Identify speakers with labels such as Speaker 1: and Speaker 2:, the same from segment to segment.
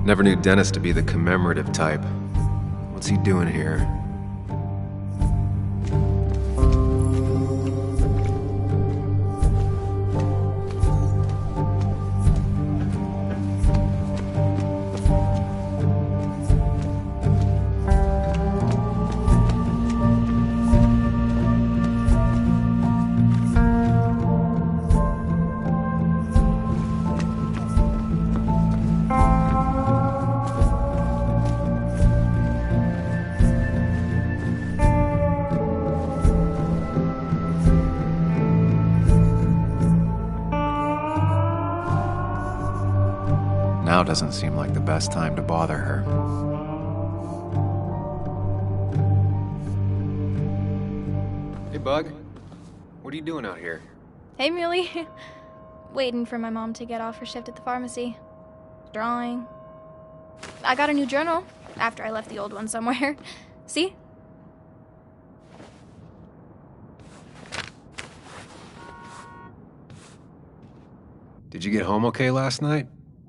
Speaker 1: Never knew Dennis to be the commemorative type. What's he doing here? Now doesn't seem like the best time to bother her. Hey, Bug. What are you doing out here?
Speaker 2: Hey, Muley. Waiting for my mom to get off her shift at the pharmacy. Drawing. I got a new journal after I left the old one somewhere. See?
Speaker 1: Did you get home okay last night?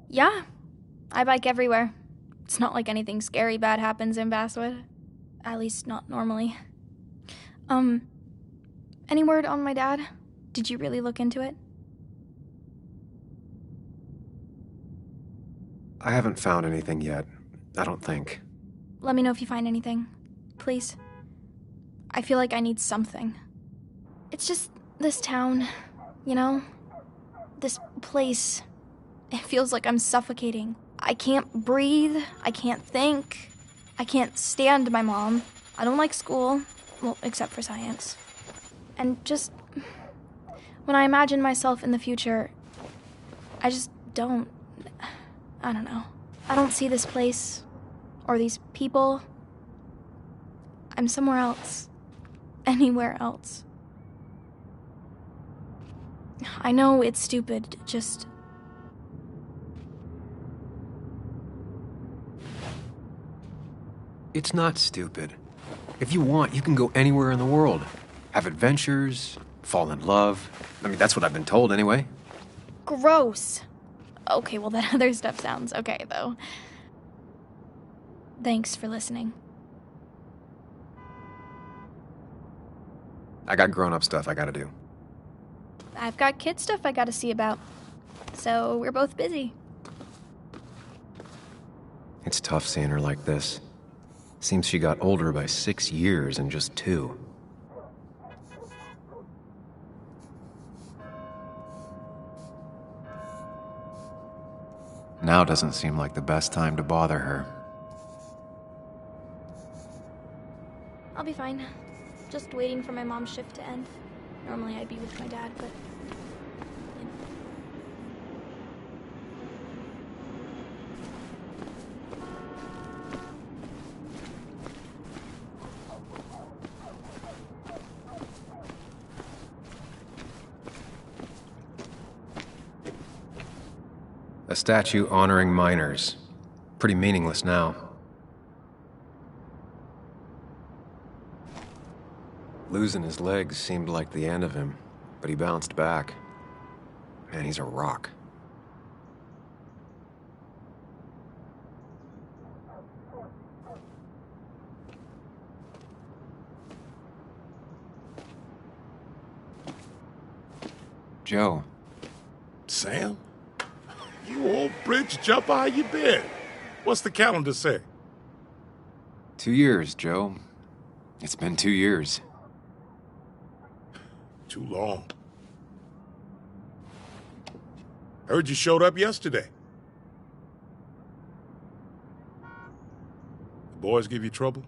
Speaker 2: Yeah. I bike everywhere. It's not like anything scary bad happens in Basswood. At least not normally. Any word on my dad? Did you really look into it?
Speaker 1: I haven't found anything yet. I don't think.
Speaker 2: Let me know if you find anything. Please. I feel like I need something. It's just this town, you know? This place. It feels like I'm suffocating. I can't breathe. I can't think. I can't stand my mom. I don't like school. Well, except for science. And just... when I imagine myself in the future, I just don't... I don't know. I don't see this place. Or these people. I'm somewhere else. Anywhere else. I know it's stupid, just...
Speaker 1: It's not stupid. If you want, you can go anywhere in the world. Have adventures, fall in love. I mean, that's what I've been told anyway.
Speaker 2: Gross. Okay, well, that other stuff sounds okay, though. Thanks for listening.
Speaker 1: I got grown-up stuff I gotta do.
Speaker 2: I've got kid stuff I gotta see about. So we're both busy.
Speaker 1: It's tough seeing her like this. Seems she got older by 6 years in just 2. Now doesn't seem like the best time to bother her.
Speaker 2: I'll be fine. Just waiting for my mom's shift to end. Normally I'd be with my dad, but...
Speaker 1: A statue honoring miners. Pretty meaningless now. Losing his legs seemed like the end of him, but he bounced back. Man, he's a rock. Joe.
Speaker 3: Sam? You old bridge jumper, how you been? What's the calendar say?
Speaker 1: 2 years, Joe. It's been 2 years.
Speaker 3: Too long. Heard you showed up yesterday. The boys give you trouble?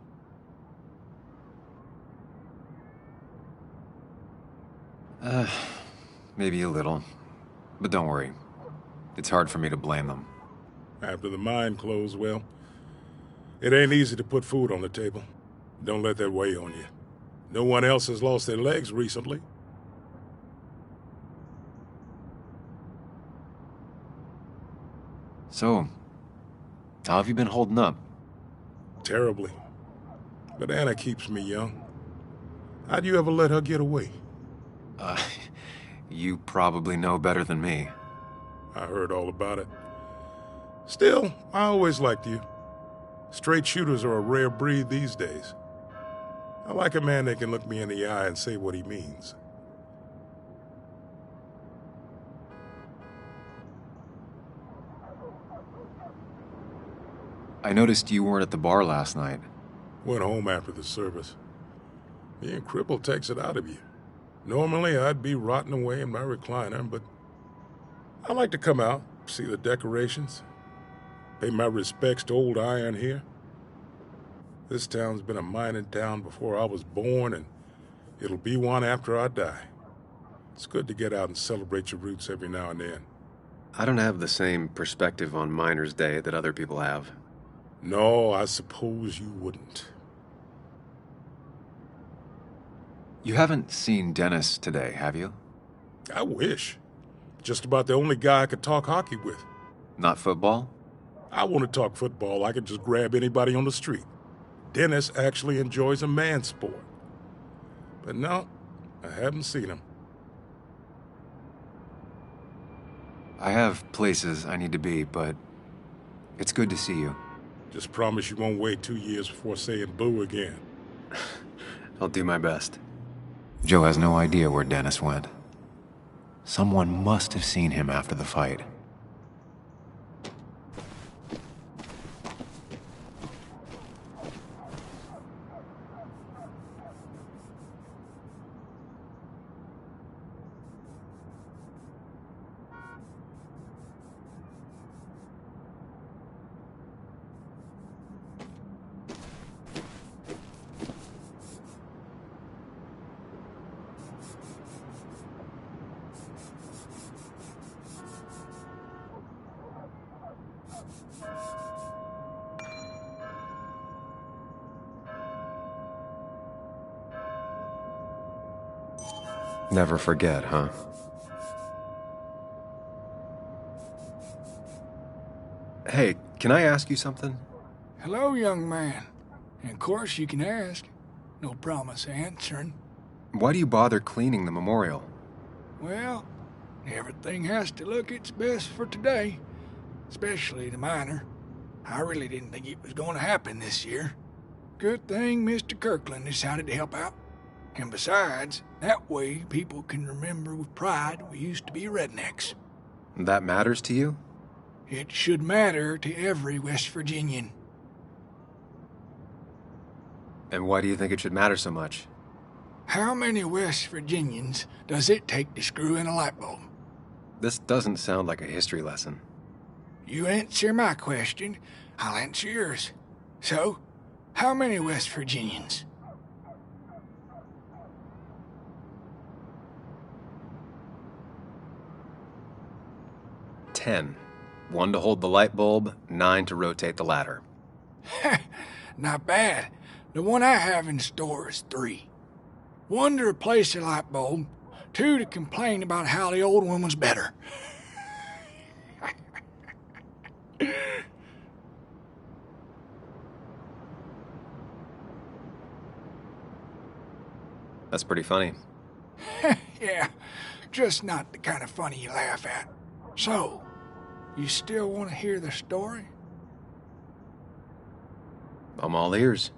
Speaker 1: Maybe a little. But don't worry. It's hard for me to blame them.
Speaker 3: After the mine closed, well, it ain't easy to put food on the table. Don't let that weigh on you. No one else has lost their legs recently.
Speaker 1: So, how have you been holding up?
Speaker 3: Terribly. But Anna keeps me young. How'd you ever let her get away?
Speaker 1: You probably know better than me.
Speaker 3: I heard all about it. Still, I always liked you. Straight shooters are a rare breed these days. I like a man that can look me in the eye and say what he means.
Speaker 1: I noticed you weren't at the bar last night.
Speaker 3: Went home after the service. Being crippled takes it out of you. Normally, I'd be rotting away in my recliner, but I like to come out, see the decorations, pay my respects to old iron here. This town's been a mining town before I was born, and it'll be one after I die. It's good to get out and celebrate your roots every now and then.
Speaker 1: I don't have the same perspective on Miners' Day that other people have.
Speaker 3: No, I suppose you wouldn't.
Speaker 1: You haven't seen Dennis today, have you?
Speaker 3: I wish. Just about the only guy I could talk hockey with.
Speaker 1: Not football?
Speaker 3: I want to talk football. I could just grab anybody on the street. Dennis actually enjoys a man's sport. But no, I haven't seen him.
Speaker 1: I have places I need to be, but it's good to see you.
Speaker 3: Just promise you won't wait 2 years before saying boo again.
Speaker 1: I'll do my best. Joe has no idea where Dennis went. Someone must have seen him after the fight. Never forget, huh? Hey, can I ask you something?
Speaker 4: Hello, young man. And of course you can ask. No promise answering.
Speaker 1: Why do you bother cleaning the memorial?
Speaker 4: Well, everything has to look its best for today. Especially the miner. I really didn't think it was going to happen this year. Good thing Mr. Kirkland decided to help out. And besides, that way people can remember with pride we used to be rednecks.
Speaker 1: That matters to you?
Speaker 4: It should matter to every West Virginian.
Speaker 1: And why do you think it should matter so much?
Speaker 4: How many West Virginians does it take to screw in a light bulb?
Speaker 1: This doesn't sound like a history lesson.
Speaker 4: You answer my question, I'll answer yours. So, how many West Virginians?
Speaker 1: 10. 1 to hold the light bulb, 9 to rotate the ladder.
Speaker 4: Not bad. The one I have in store is 3. 1 to replace the light bulb, 2 to complain about how the old one was better.
Speaker 1: That's pretty funny.
Speaker 4: Yeah, just not the kind of funny you laugh at. So, you still want to hear the story?
Speaker 1: I'm all ears.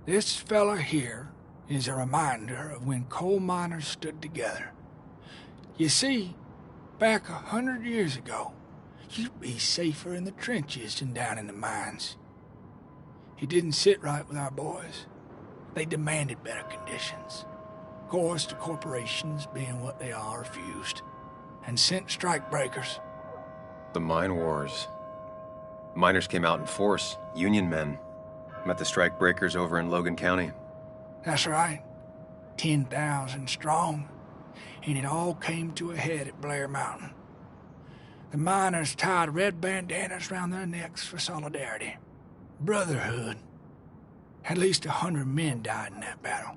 Speaker 4: This fella here is a reminder of when coal miners stood together. You see, back 100 years ago, you'd be safer in the trenches than down in the mines. He didn't sit right with our boys. They demanded better conditions. Of course, the corporations, being what they are, refused, and sent strikebreakers.
Speaker 1: The mine wars. Miners came out in force, Union men. Met the strikebreakers over in Logan County.
Speaker 4: That's right. 10,000 strong. And it all came to a head at Blair Mountain. The miners tied red bandanas around their necks for solidarity. Brotherhood. At least 100 men died in that battle.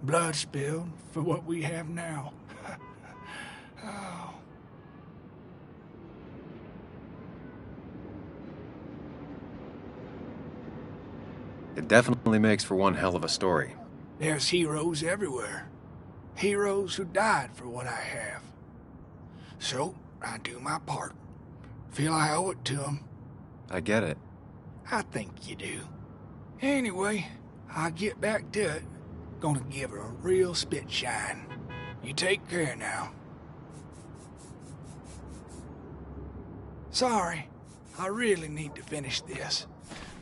Speaker 4: Blood spilled for what we have now. Oh.
Speaker 1: It definitely makes for one hell of a story.
Speaker 4: There's heroes everywhere. Heroes who died for what I have. So, I do my part. Feel I owe it to them.
Speaker 1: I get it.
Speaker 4: I think you do. Anyway, I'll get back to it. Gonna give her a real spit shine. You take care now. Sorry, I really need to finish this.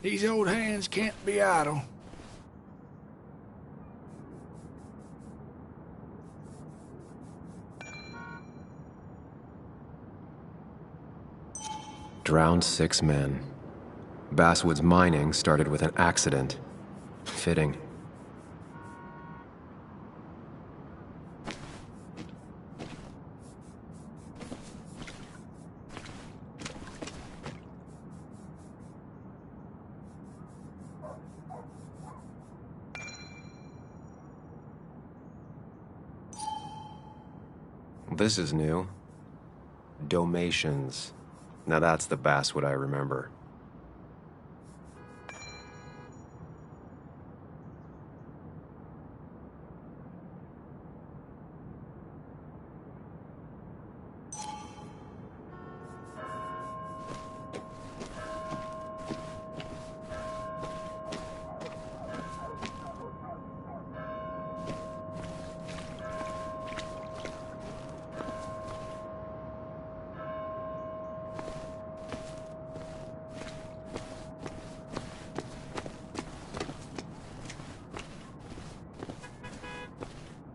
Speaker 4: These old hands can't be idle.
Speaker 1: Drowned 6 men. Basswood's mining started with an accident. Fitting. This is new. Domations. Now that's the Basswood I remember.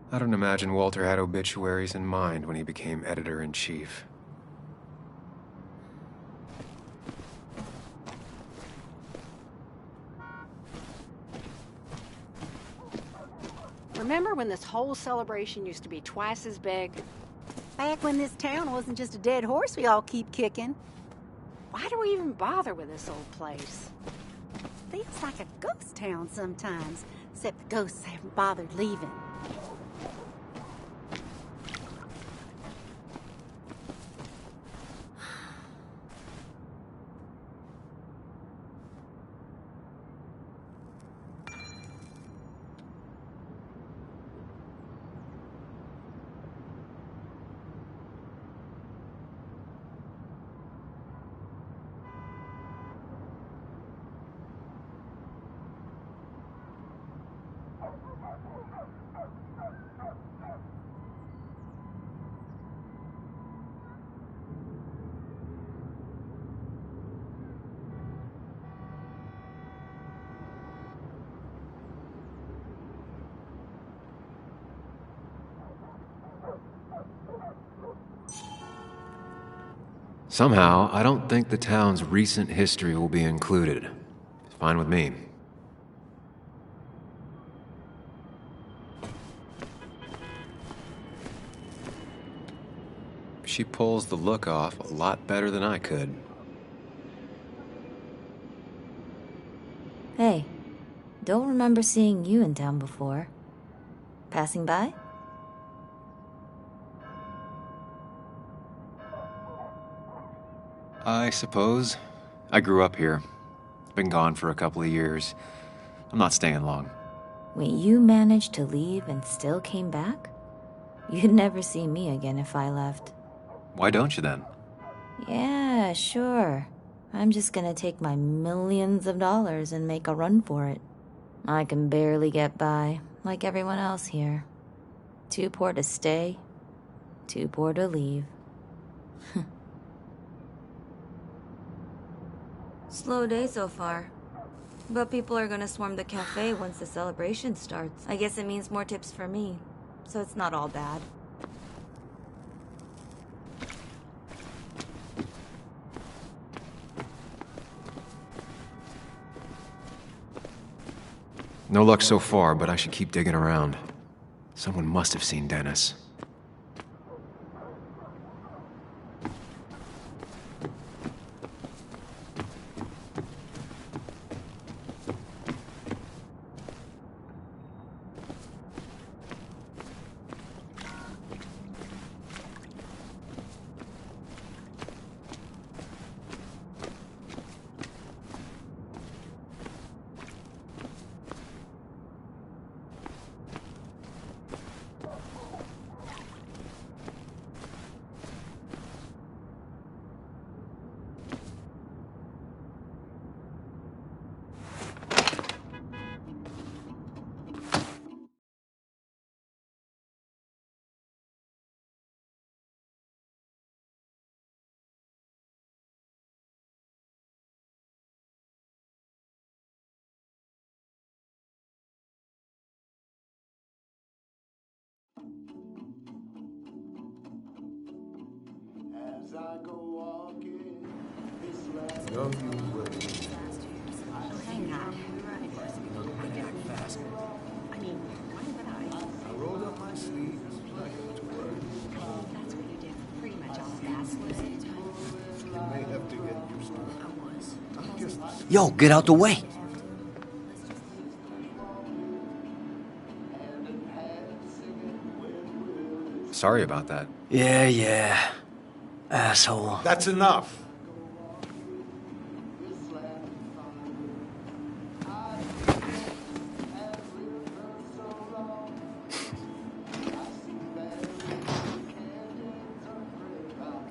Speaker 1: I don't imagine Walter had obituaries in mind when he became editor-in-chief.
Speaker 5: Remember when this whole celebration used to be twice as big? Back when this town wasn't just a dead horse we all keep kicking. Why do we even bother with this old place? Feels like a ghost town sometimes, except the ghosts haven't bothered leaving.
Speaker 1: Somehow, I don't think the town's recent history will be included. It's fine with me. She pulls the look off a lot better than I could.
Speaker 6: Hey, don't remember seeing you in town before. Passing by?
Speaker 1: I suppose. I grew up here. Been gone for a couple of years. I'm not staying long.
Speaker 6: Wait, you managed to leave and still came back? You'd never see me again if I left.
Speaker 1: Why don't you then?
Speaker 6: Yeah, sure. I'm just gonna take my millions of dollars and make a run for it. I can barely get by, like everyone else here. Too poor to stay, too poor to leave. Slow day so far. But people are gonna swarm the cafe once the celebration starts. I guess it means more tips for me, so it's not all bad.
Speaker 1: No luck so far, but I should keep digging around. Someone must have seen Dennis.
Speaker 5: Hang on. I mean, why would I?
Speaker 7: I rolled up my sleeves.
Speaker 5: That's what you did for pretty much all of that.
Speaker 7: You may have to get used to it. I'm just
Speaker 8: Yo, get out the way!
Speaker 1: Sorry about that.
Speaker 8: Yeah. Asshole.
Speaker 7: That's enough.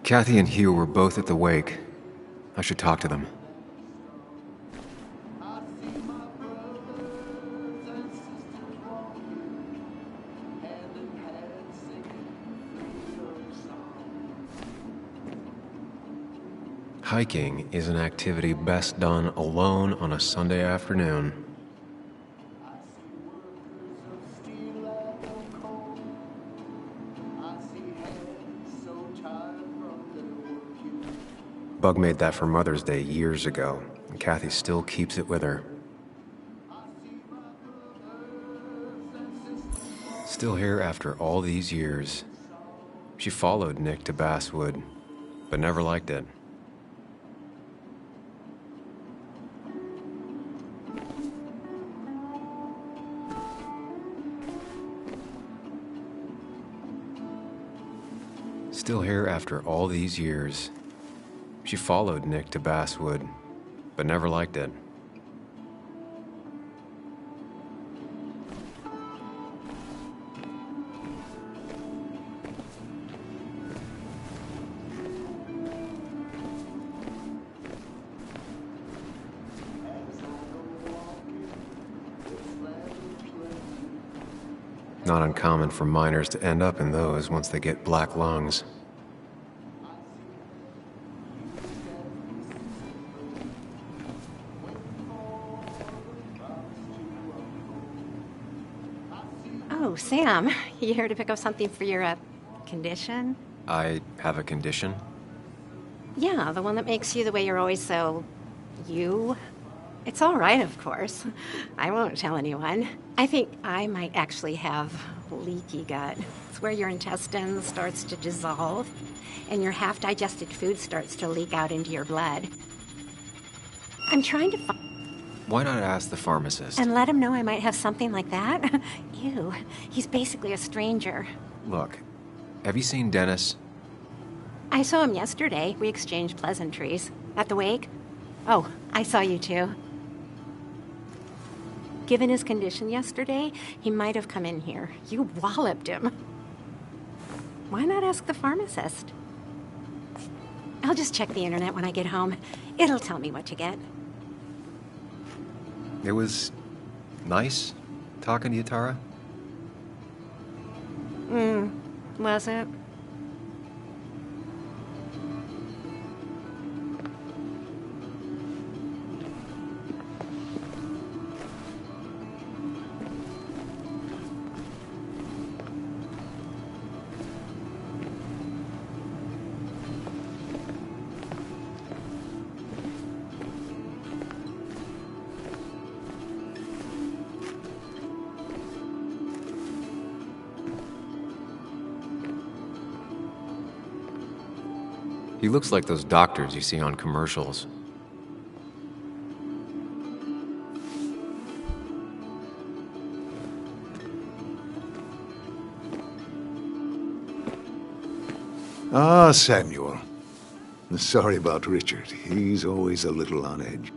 Speaker 1: Kathy and Hugh were both at the wake. I should talk to them. Hiking is an activity best done alone on a Sunday afternoon. Bug made that for Mother's Day years ago, and Kathy still keeps it with her. Still here after all these years. She followed Nick to Basswood, but never liked it. Still here after all these years. She followed Nick to Basswood, but never liked it. Not uncommon for miners to end up in those once they get black lungs.
Speaker 5: Oh, Sam, you here to pick up something for your, condition?
Speaker 1: I have a condition?
Speaker 5: Yeah, the one that makes you the way you're always so... you? It's all right, of course. I won't tell anyone. I think I might actually have leaky gut. It's where your intestine starts to dissolve, and your half-digested food starts to leak out into your blood. I'm trying to
Speaker 1: Why not ask the pharmacist?
Speaker 5: and let him know I might have something like that. Ew, he's basically a stranger.
Speaker 1: Look, have you seen Dennis?
Speaker 5: I saw him yesterday. We exchanged pleasantries. At the wake? Oh, I saw you too. Given his condition yesterday, he might have come in here. You walloped him. Why not ask the pharmacist? I'll just check the internet when I get home. It'll tell me what to get.
Speaker 1: It was nice talking to you, Tara.
Speaker 5: Was it?
Speaker 1: He looks like those doctors you see on commercials.
Speaker 7: Ah, Samuel. Sorry about Richard. He's always a little on edge.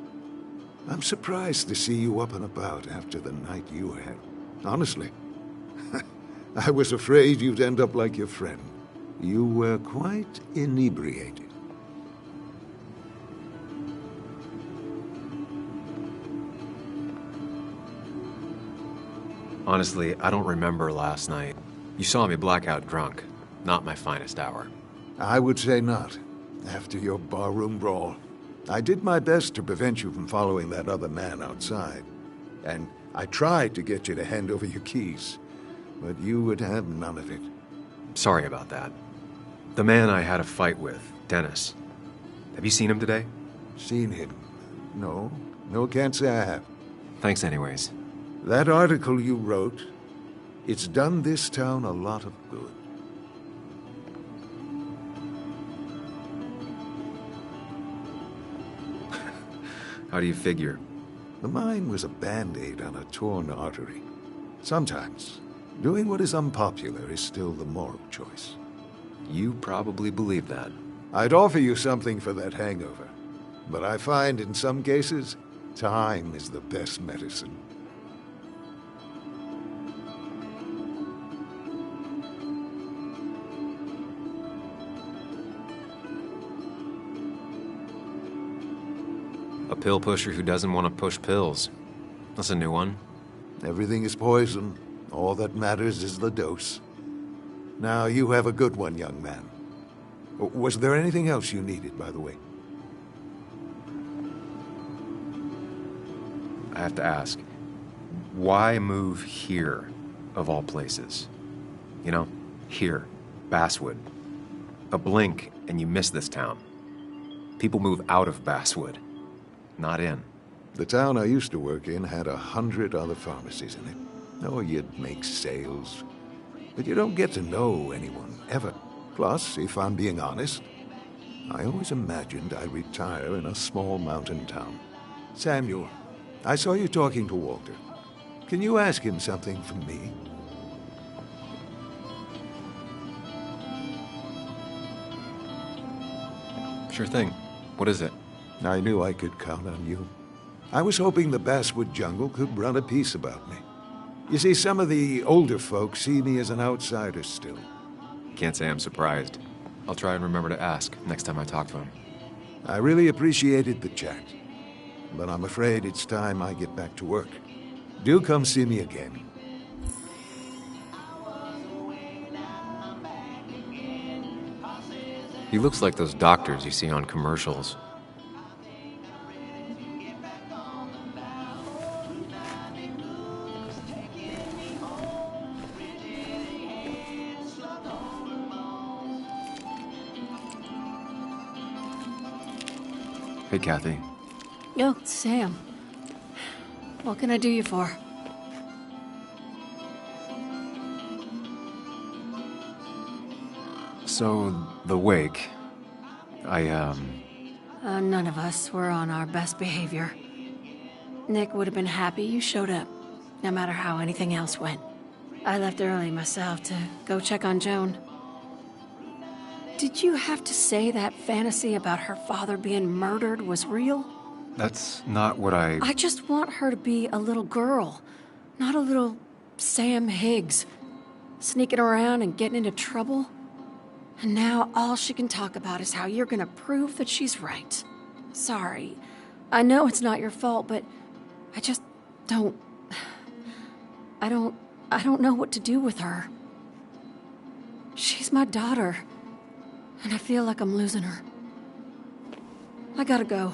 Speaker 7: I'm surprised to see you up and about after the night you had. Honestly. I was afraid you'd end up like your friend. You were quite inebriated.
Speaker 1: Honestly, I don't remember last night. You saw me blackout drunk. Not my finest hour.
Speaker 7: I would say not, after your barroom brawl. I did my best to prevent you from following that other man outside. And I tried to get you to hand over your keys, but you would have none of it.
Speaker 1: Sorry about that. The man I had a fight with, Dennis. Have you seen him today?
Speaker 7: Seen him? No. No, can't say I have.
Speaker 1: Thanks anyways.
Speaker 7: That article you wrote, it's done this town a lot of good.
Speaker 1: How do you figure?
Speaker 7: The mine was a band-aid on a torn artery. Sometimes, doing what is unpopular is still the moral choice.
Speaker 1: You probably believe that.
Speaker 7: I'd offer you something for that hangover, but I find in some cases, time is the best medicine.
Speaker 1: A pill pusher who doesn't want to push pills. That's a new one.
Speaker 7: Everything is poison. All that matters is the dose. Now, you have a good one, young man. Was there anything else you needed, by the way?
Speaker 1: I have to ask, why move here, of all places? You know, here, Basswood. A blink and you miss this town. People move out of Basswood, not in.
Speaker 7: The town I used to work in had 100 other pharmacies in it. Oh, you'd make sales. But you don't get to know anyone, ever. Plus, if I'm being honest, I always imagined I'd retire in a small mountain town. Samuel, I saw you talking to Walter. Can you ask him something from me?
Speaker 1: Sure thing. What is it?
Speaker 7: I knew I could count on you. I was hoping the Basswood jungle could run a piece about me. You see, some of the older folks see me as an outsider still.
Speaker 1: Can't say I'm surprised. I'll try and remember to ask next time I talk to him.
Speaker 7: I really appreciated the chat, but I'm afraid it's time I get back to work. Do come see me again.
Speaker 1: He looks like those doctors you see on commercials. Hey, Kathy.
Speaker 9: Yo, Sam. What can I do you for?
Speaker 1: So, the wake.
Speaker 9: None of us were on our best behavior. Nick would have been happy you showed up, no matter how anything else went. I left early myself to go check on Joan. Did you have to say that fantasy about her father being murdered was real?
Speaker 1: That's not what
Speaker 9: I just want her to be a little girl, not a little Sam Higgs, sneaking around and getting into trouble. And now all she can talk about is how you're gonna prove that she's right. Sorry. I know it's not your fault, but I just don't... I don't know what to do with her. She's my daughter, and I feel like I'm losing her. I gotta go.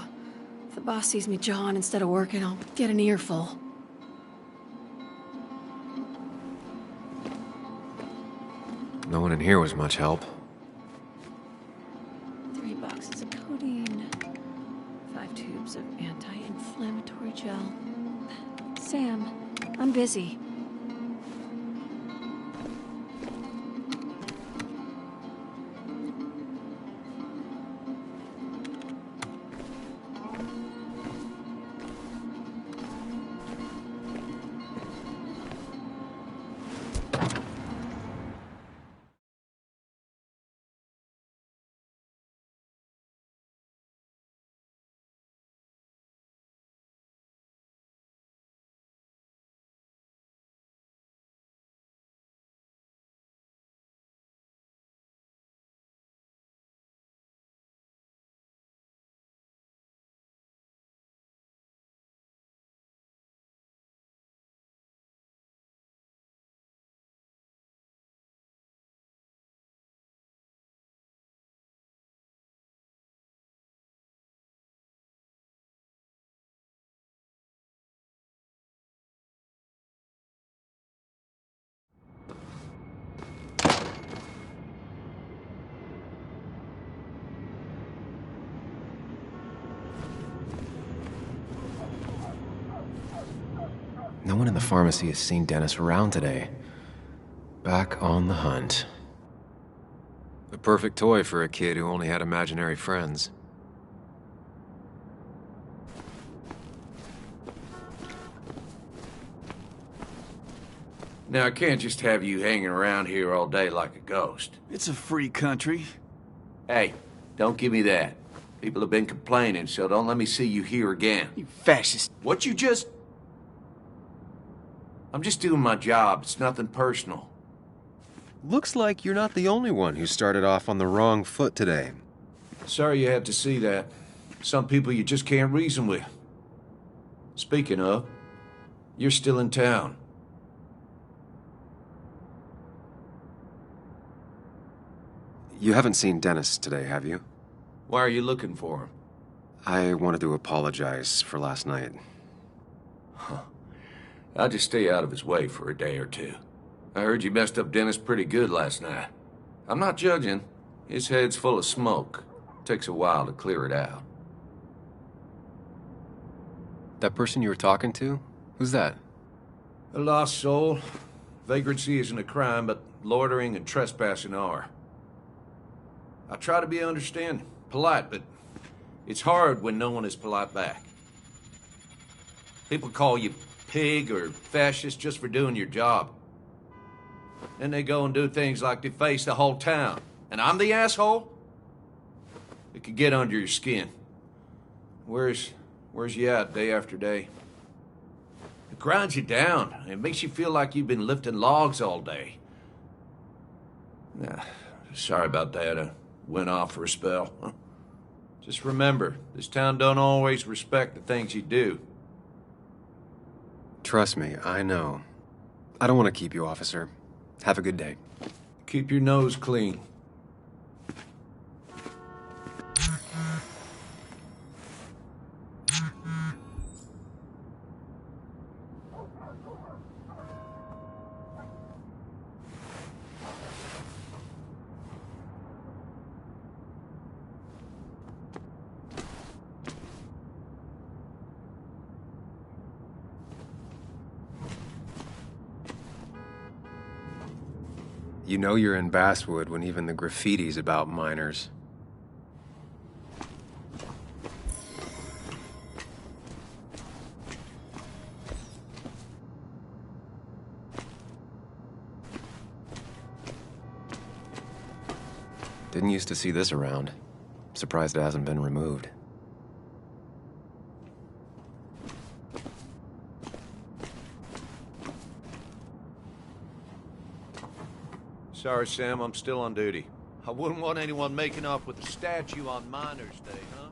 Speaker 9: If the boss sees me jawing instead of working, I'll get an earful.
Speaker 1: No one in here was much help.
Speaker 9: 3 boxes of codeine. 5 tubes of anti-inflammatory gel. Sam, I'm busy.
Speaker 1: No one in the pharmacy has seen Dennis around today. Back on the hunt. The perfect toy for a kid who only had imaginary friends.
Speaker 10: Now, I can't just have you hanging around here all day like a ghost.
Speaker 11: It's a free country.
Speaker 10: Hey, don't give me that. People have been complaining, so don't let me see you here again.
Speaker 11: You fascist.
Speaker 10: What you just... I'm just doing my job. It's nothing personal.
Speaker 1: Looks like you're not the only one who started off on the wrong foot today.
Speaker 10: Sorry you had to see that. Some people you just can't reason with. Speaking of, you're still in town.
Speaker 1: You haven't seen Dennis today, have you?
Speaker 10: Why are you looking for him?
Speaker 1: I wanted to apologize for last night.
Speaker 10: I'll just stay out of his way for a day or two. I heard you messed up Dennis pretty good last night. I'm not judging. His head's full of smoke. Takes a while to clear it out.
Speaker 1: That person you were talking to? Who's that?
Speaker 10: A lost soul. Vagrancy isn't a crime, but loitering and trespassing are. I try to be understanding, polite, but it's hard when no one is polite back. People call you pig or fascist just for doing your job. Then they go and do things like deface the whole town. And I'm the asshole? It could get under your skin. Where's you at day after day? It grinds you down. It makes you feel like you've been lifting logs all day. Sorry about that. I went off for a spell. Just remember, this town don't always respect the things you do.
Speaker 1: Trust me, I know. I don't want to keep you, officer. Have a good day.
Speaker 10: Keep your nose clean.
Speaker 1: You know you're in Basswood when even the graffiti's about minors. Didn't used to see this around. Surprised it hasn't been removed.
Speaker 10: Sorry, Sam, I'm still on duty. I wouldn't want anyone making off with a statue on Miners' Day, huh?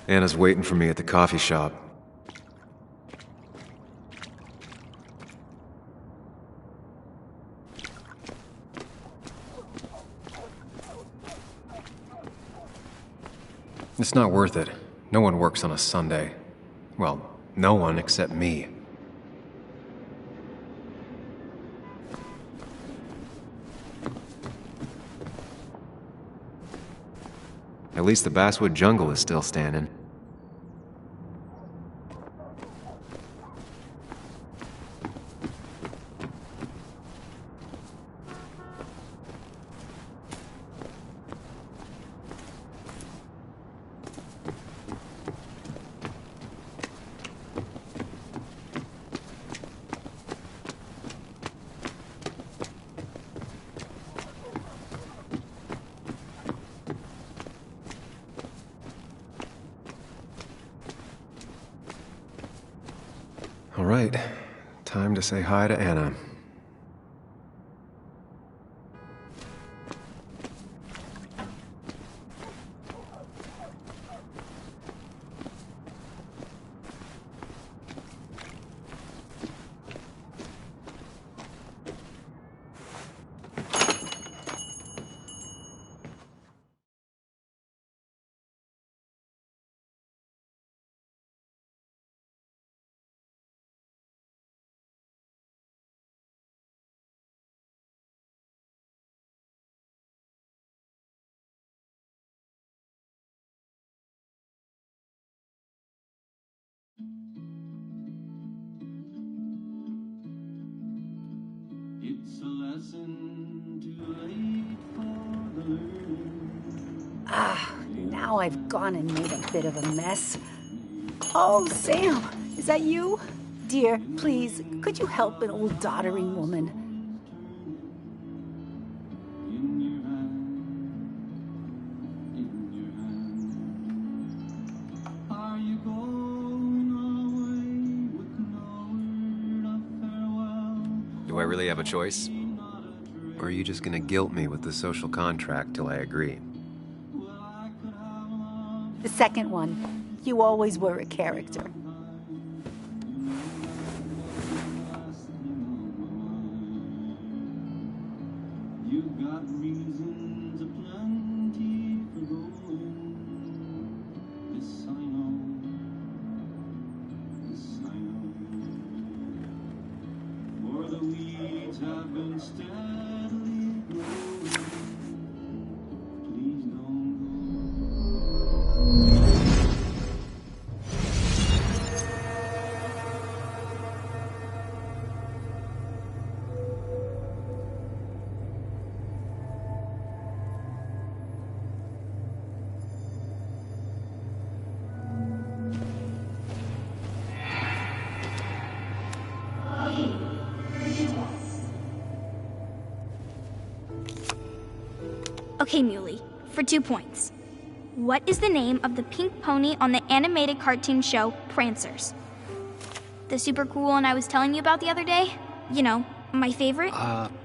Speaker 1: Anna's waiting for me at the coffee shop. It's not worth it. No one works on a Sunday. Well, no one except me. At least the Basswood jungle is still standing. All right, time to say hi to Anna.
Speaker 12: It's a lesson too late for the learning.
Speaker 5: Now I've gone and made a bit of a mess. Oh, Sam, is that you? Dear, please, could you help an old doddering woman?
Speaker 1: Do I really have a choice? Or are you just gonna guilt me with the social contract till I agree?
Speaker 5: The second one. You always were a character.
Speaker 12: You got reasons aplenty for going. This I know. This I know. For the weeds have been steadily growing. Please don't go.
Speaker 2: Okay, Muley, for 2 points. What is the name of the pink pony on the animated cartoon show Prancers? The super cool one I was telling you about the other day? You know, my favorite?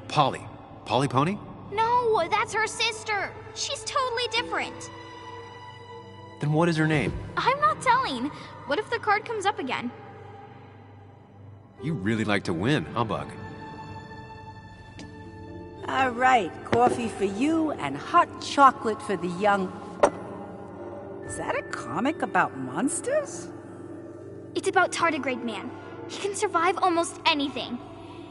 Speaker 1: Polly. Polly Pony?
Speaker 2: No, that's her sister. She's totally different.
Speaker 1: Then what is her name?
Speaker 2: I'm not telling. What if the card comes up again?
Speaker 1: You really like to win, humbug.
Speaker 5: All right, coffee for you and hot chocolate for the young... Is that a comic about monsters?
Speaker 2: It's about Tardigrade Man. He can survive almost anything.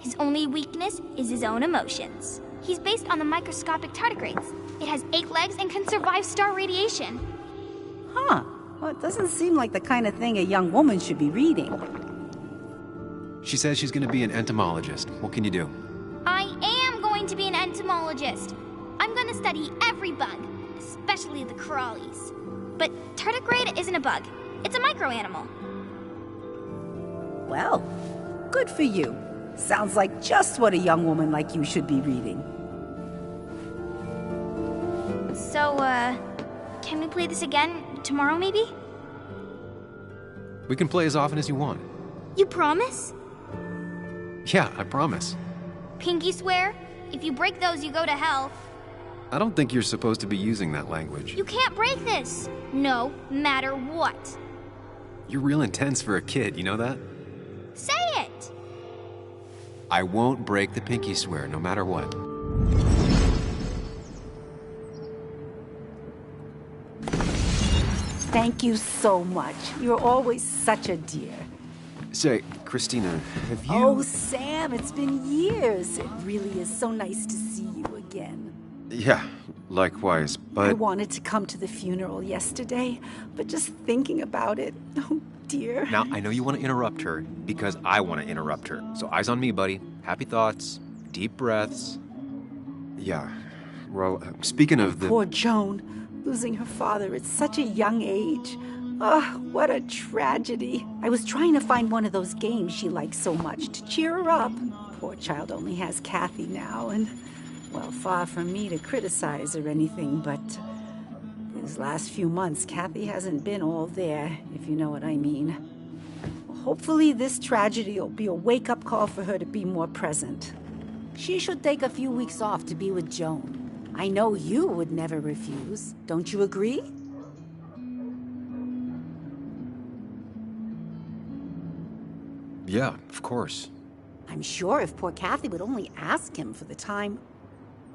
Speaker 2: His only weakness is his own emotions. He's based on the microscopic tardigrades. It has 8 legs and can survive star radiation.
Speaker 5: Huh. Well, it doesn't seem like the kind of thing a young woman should be reading.
Speaker 1: She says she's gonna be an entomologist. What can you do?
Speaker 2: I am going to be an entomologist. I'm going to study every bug, especially the crawlies. But tardigrade isn't a bug. It's a microanimal.
Speaker 5: Well, good for you. Sounds like just what a young woman like you should be reading.
Speaker 2: So, can we play this again tomorrow, maybe?
Speaker 1: We can play as often as you want.
Speaker 2: You promise?
Speaker 1: Yeah, I promise.
Speaker 2: Pinky swear? If you break those, you go to hell.
Speaker 1: I don't think you're supposed to be using that language.
Speaker 2: You can't break this. No matter what.
Speaker 1: You're real intense for a kid, you know that?
Speaker 2: Say it!
Speaker 1: I won't break the pinky swear, no matter what.
Speaker 5: Thank you so much. You're always such a dear.
Speaker 1: Say, Christina, have you...
Speaker 5: Oh, Sam, it's been years. It really is so nice to see you again.
Speaker 1: Yeah, likewise, but...
Speaker 5: I wanted to come to the funeral yesterday, but just thinking about it, oh dear.
Speaker 1: Now, I know you want to interrupt her because I want to interrupt her. So eyes on me, buddy. Happy thoughts, deep breaths. Yeah, well, speaking of the...
Speaker 5: Poor Joan, losing her father at such a young age. Oh, what a tragedy. I was trying to find one of those games she likes so much to cheer her up. Poor child only has Kathy now, and, well, far from me to criticize or anything, but these last few months, Kathy hasn't been all there, if you know what I mean. Hopefully this tragedy will be a wake-up call for her to be more present. She should take a few weeks off to be with Joan. I know you would never refuse. Don't you agree?
Speaker 1: Yeah, of course.
Speaker 5: I'm sure if poor Kathy would only ask him for the time.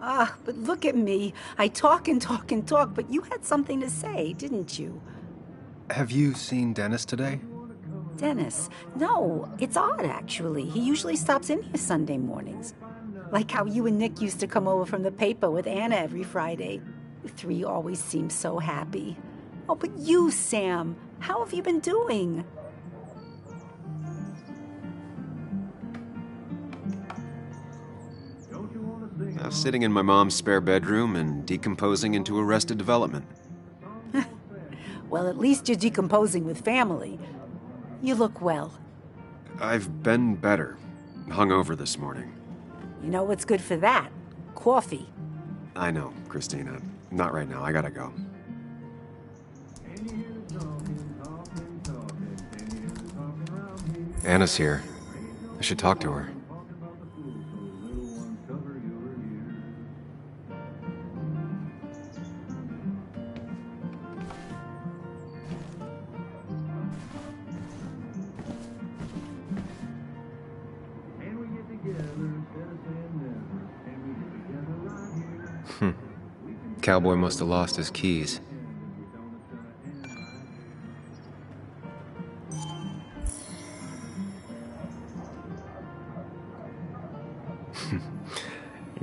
Speaker 5: Ah, but look at me. I talk and talk and talk, but you had something to say, didn't you?
Speaker 1: Have you seen Dennis today?
Speaker 5: Dennis? No, it's odd, actually. He usually stops in here Sunday mornings. Like how you and Nick used to come over from the paper with Anna every Friday. The 3 always seem so happy. Oh, but you, Sam, how have you been doing?
Speaker 1: Sitting in my mom's spare bedroom and decomposing into Arrested Development.
Speaker 5: Well, at least you're decomposing with family. You look well.
Speaker 1: I've been better. Hungover this morning.
Speaker 5: You know what's good for that? Coffee.
Speaker 1: I know, Christina. Not right now. I gotta go. Anna's here. I should talk to her. Cowboy must have lost his keys.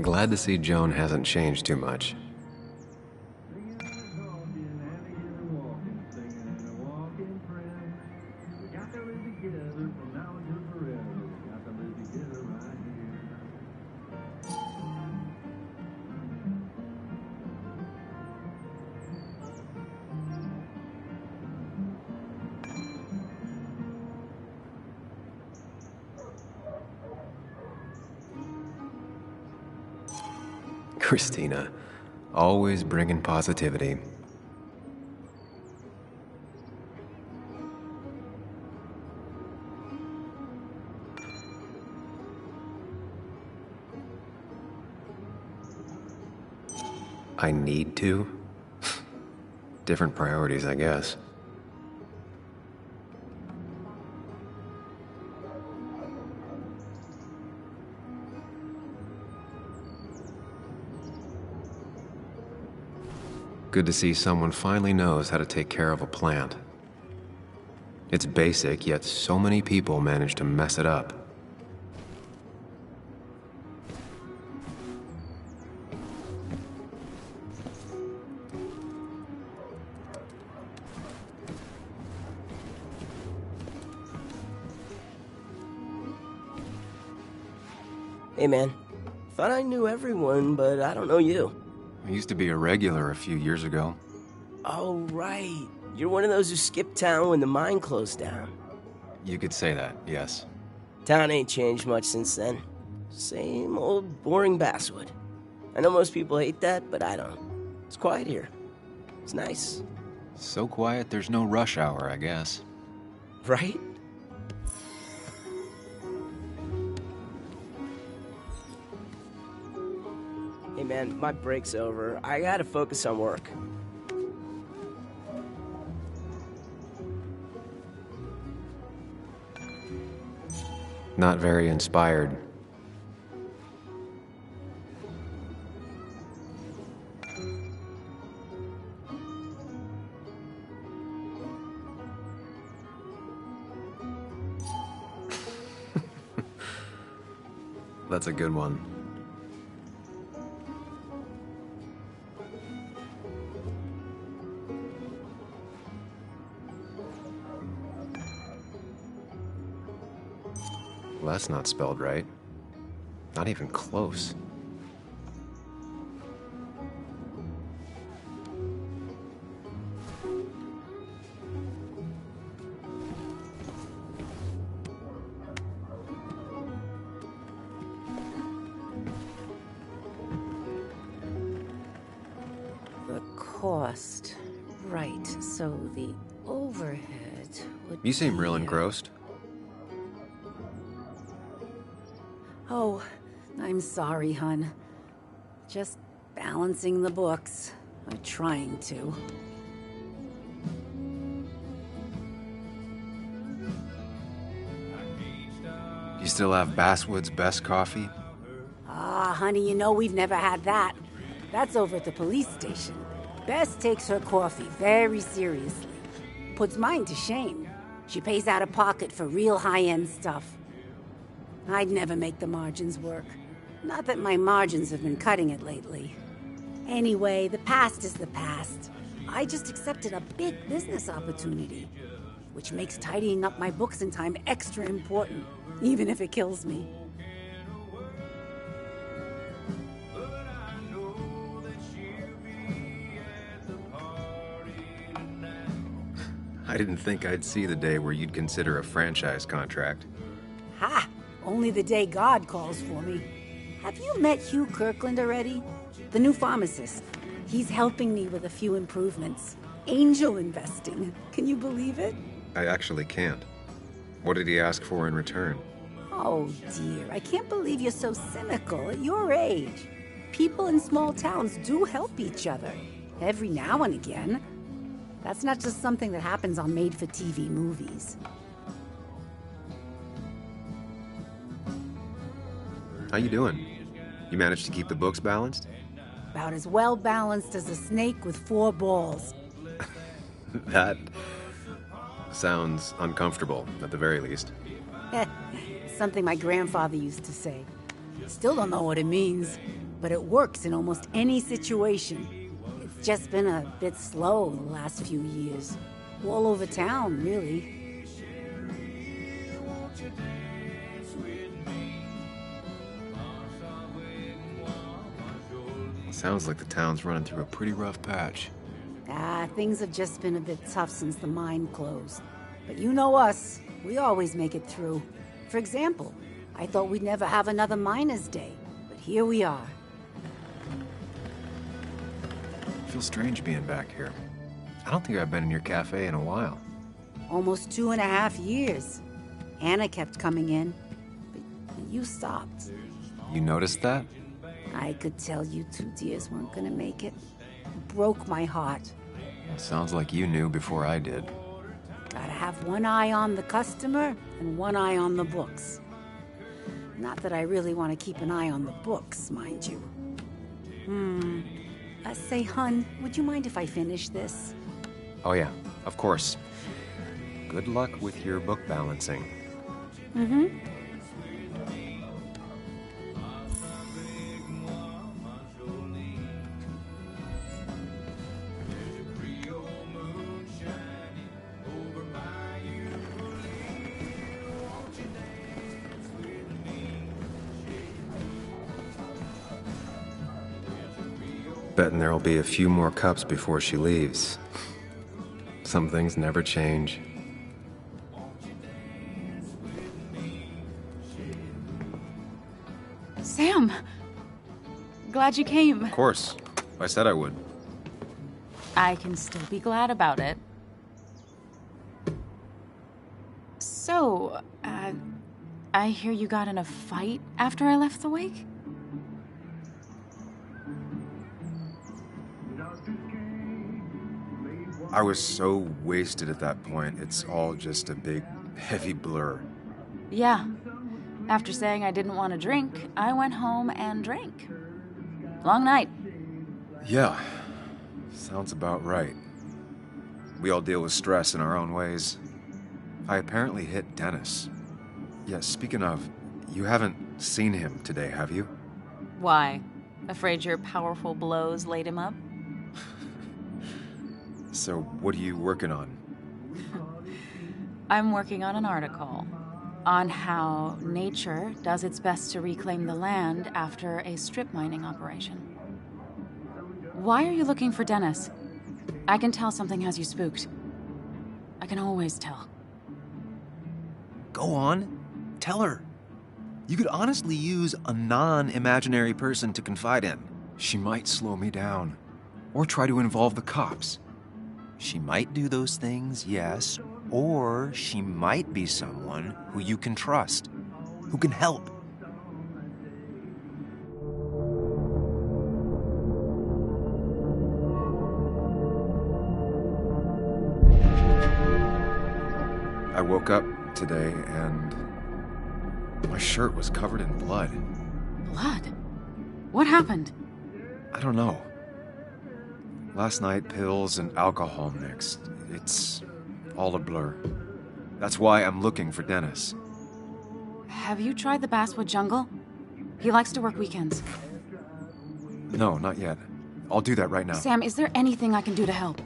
Speaker 1: Glad to see Joan hasn't changed too much. Christina, always bringing positivity. I need to? Different priorities, I guess. Good to see someone finally knows how to take care of a plant. It's basic, yet so many people manage to mess it up.
Speaker 13: Hey man, thought I knew everyone, but I don't know you.
Speaker 1: I used to be a regular a few years ago.
Speaker 13: Oh, right. You're one of those who skipped town when the mine closed down.
Speaker 1: You could say that, yes.
Speaker 13: Town ain't changed much since then. Same old boring basswood. I know most people hate that, but I don't. It's quiet here. It's nice.
Speaker 1: So quiet there's no rush hour, I guess.
Speaker 13: Right? Hey man, my break's over. I gotta focus on work.
Speaker 1: Not very inspired. That's a good one. Well, that's not spelled right. Not even close.
Speaker 5: The cost. Right, so the overhead would
Speaker 1: You seem real
Speaker 5: be-
Speaker 1: engrossed.
Speaker 5: Oh, I'm sorry, hun. Just balancing the books. Or trying to.
Speaker 1: You still have Basswood's best coffee?
Speaker 5: Ah, honey, you know we've never had that. That's over at the police station. Bess takes her coffee very seriously. Puts mine to shame. She pays out of pocket for real high-end stuff. I'd never make the margins work. Not that my margins have been cutting it lately. Anyway, the past is the past. I just accepted a big business opportunity, which makes tidying up my books in time extra important, even if it kills me.
Speaker 1: I didn't think I'd see the day where you'd consider a franchise contract.
Speaker 5: Ha! Only the day God calls for me. Have you met Hugh Kirkland already? The new pharmacist. He's helping me with a few improvements. Angel investing. Can you believe it?
Speaker 1: I actually can't. What did he ask for in return?
Speaker 5: Oh dear, I can't believe you're so cynical at your age. People in small towns do help each other. Every now and again. That's not just something that happens on made-for-TV movies.
Speaker 1: How you doing? You managed to keep the books balanced?
Speaker 5: About as well balanced as a snake with 4 balls.
Speaker 1: That sounds uncomfortable, at the very least.
Speaker 5: Something my grandfather used to say. Still don't know what it means, but it works in almost any situation. It's just been a bit slow the last few years. All over town, really.
Speaker 1: Sounds like the town's running through a pretty rough patch.
Speaker 5: Things have just been a bit tough since the mine closed. But you know us, we always make it through. For example, I thought we'd never have another Miners' Day, but here we are.
Speaker 1: I feel strange being back here. I don't think I've been in your cafe in a while.
Speaker 5: Almost 2.5 years. Anna kept coming in, but you stopped.
Speaker 1: You noticed that?
Speaker 5: I could tell you 2 dears weren't gonna make it. It broke my heart.
Speaker 1: Sounds like you knew before I did.
Speaker 5: Gotta have one eye on the customer and one eye on the books. Not that I really want to keep an eye on the books, mind you. Say, hun, would you mind if I finish this?
Speaker 1: Oh yeah, of course. Good luck with your book balancing. Betting there'll be a few more cups before she leaves. Some things never change.
Speaker 14: Sam! Glad you came.
Speaker 1: Of course. I said I would.
Speaker 14: I can still be glad about it. So, I hear you got in a fight after I left the wake?
Speaker 1: I was so wasted at that point, it's all just a big, heavy blur.
Speaker 14: Yeah. After saying I didn't want to drink, I went home and drank. Long night.
Speaker 1: Yeah, sounds about right. We all deal with stress in our own ways. I apparently hit Dennis. Yeah, speaking of, you haven't seen him today, have you?
Speaker 14: Why? Afraid your powerful blows laid him up?
Speaker 1: So, what are you working on?
Speaker 14: I'm working on an article on how nature does its best to reclaim the land after a strip mining operation. Why are you looking for Dennis? I can tell something has you spooked. I can always tell.
Speaker 1: Go on. Tell her. You could honestly use a non-imaginary person to confide in. She might slow me down. Or try to involve the cops. She might do those things, yes. Or she might be someone who you can trust. Who can help. I woke up today and my shirt was covered in blood.
Speaker 14: Blood? What happened?
Speaker 1: I don't know. Last night, pills and alcohol mixed. It's all a blur. That's why I'm looking for Dennis.
Speaker 14: Have you tried the Basswood Jungle? He likes to work weekends.
Speaker 1: No, not yet. I'll do that right now.
Speaker 14: Sam, is there anything I can do to help?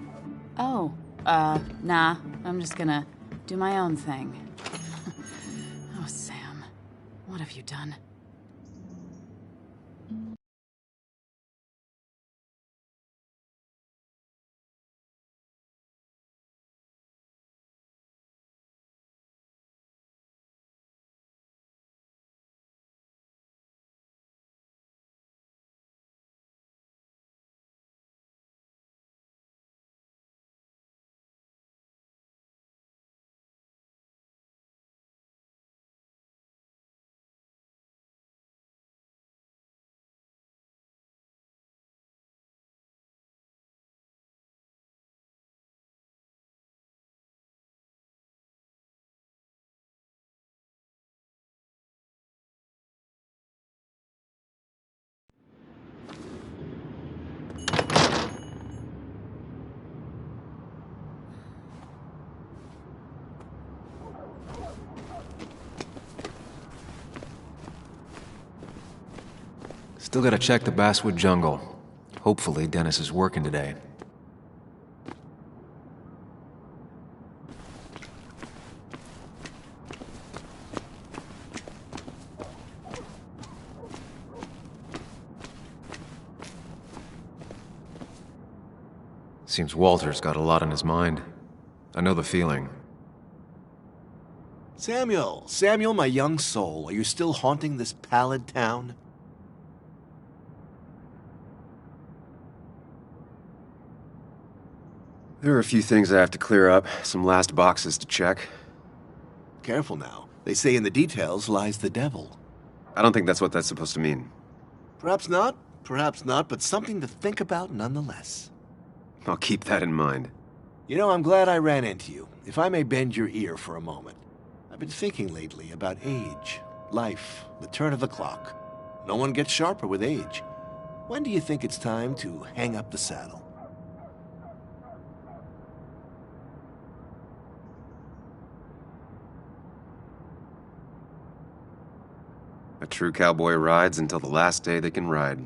Speaker 14: Oh, nah. I'm just gonna do my own thing. Oh, Sam. What have you done?
Speaker 1: Still gotta check the Basswood Jungle. Hopefully Dennis is working today. Seems Walter's got a lot on his mind. I know the feeling.
Speaker 15: Samuel, my young soul, are you still haunting this pallid town?
Speaker 1: There are a few things I have to clear up, some last boxes to check.
Speaker 15: Careful now. They say in the details lies the devil.
Speaker 1: I don't think that's what that's supposed to mean.
Speaker 15: Perhaps not, but something to think about nonetheless.
Speaker 1: I'll keep that in mind.
Speaker 15: You know, I'm glad I ran into you, if I may bend your ear for a moment. I've been thinking lately about age, life, the turn of the clock. No one gets sharper with age. When do you think it's time to hang up the saddle?
Speaker 1: A true cowboy rides until the last day they can ride.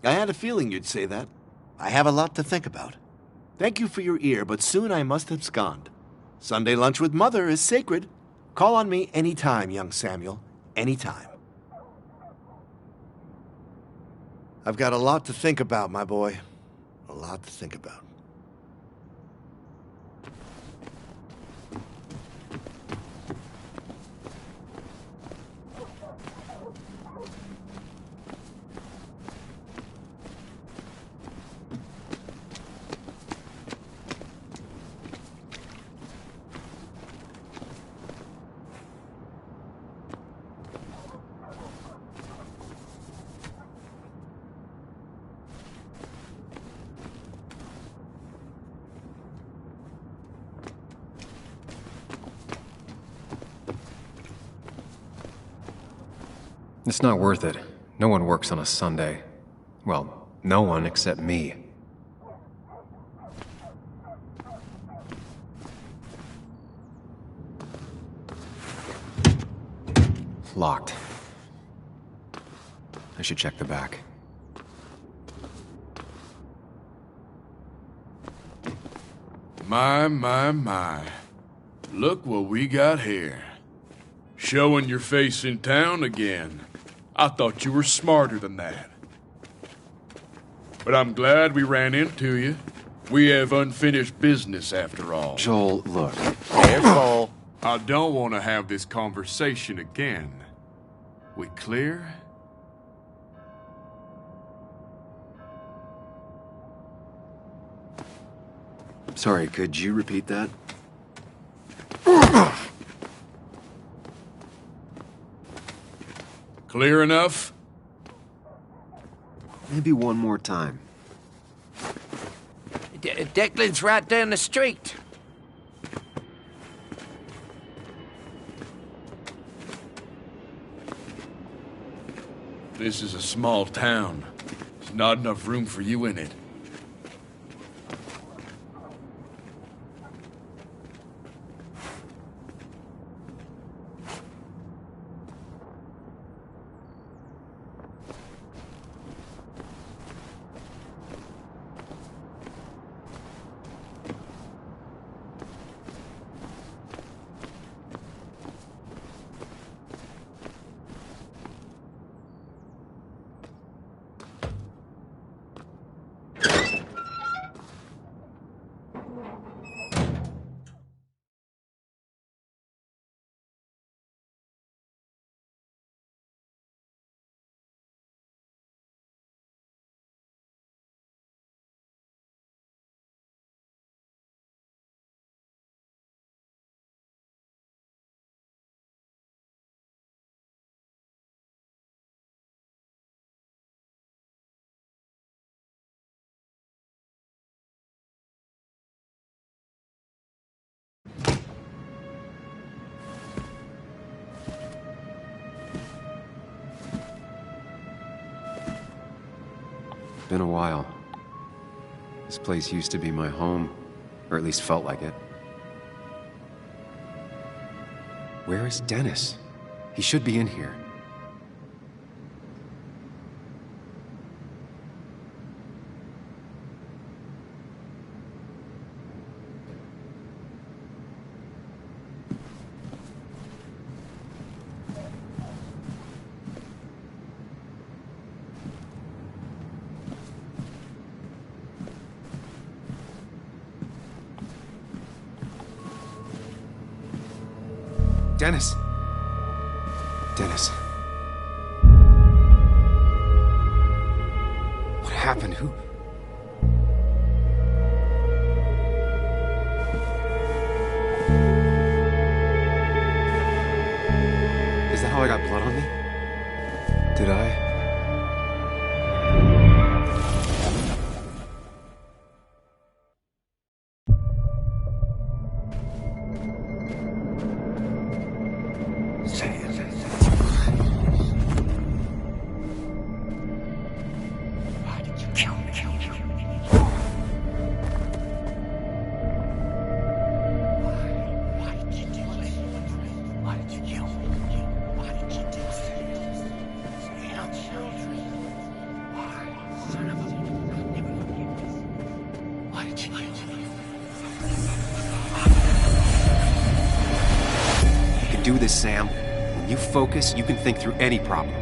Speaker 15: I had a feeling you'd say that. I have a lot to think about. Thank you for your ear, but soon I must abscond. Sunday lunch with Mother is sacred. Call on me anytime, young Samuel. Anytime. I've got a lot to think about, my boy. A lot to think about.
Speaker 1: It's not worth it. No one works on a Sunday. Well, no one except me. Locked. I should check the back.
Speaker 3: My. Look what we got here. Showing your face in town again. I thought you were smarter than that. But I'm glad we ran into you. We have unfinished business after all.
Speaker 1: Joel, look.
Speaker 15: Careful.
Speaker 3: I don't want to have this conversation again. We clear?
Speaker 1: Sorry, could you repeat that?
Speaker 3: Clear enough?
Speaker 1: Maybe one more time.
Speaker 10: Declan's right down the street.
Speaker 3: This is a small town. There's not enough room for you in it.
Speaker 1: Been a while. This place used to be my home, or at least felt like it. Where is Dennis? He should be in here. Dennis. Dennis. What happened? Who? Is that how I got blood on me? Did I? Do this, Sam. When you focus, you can think through any problem.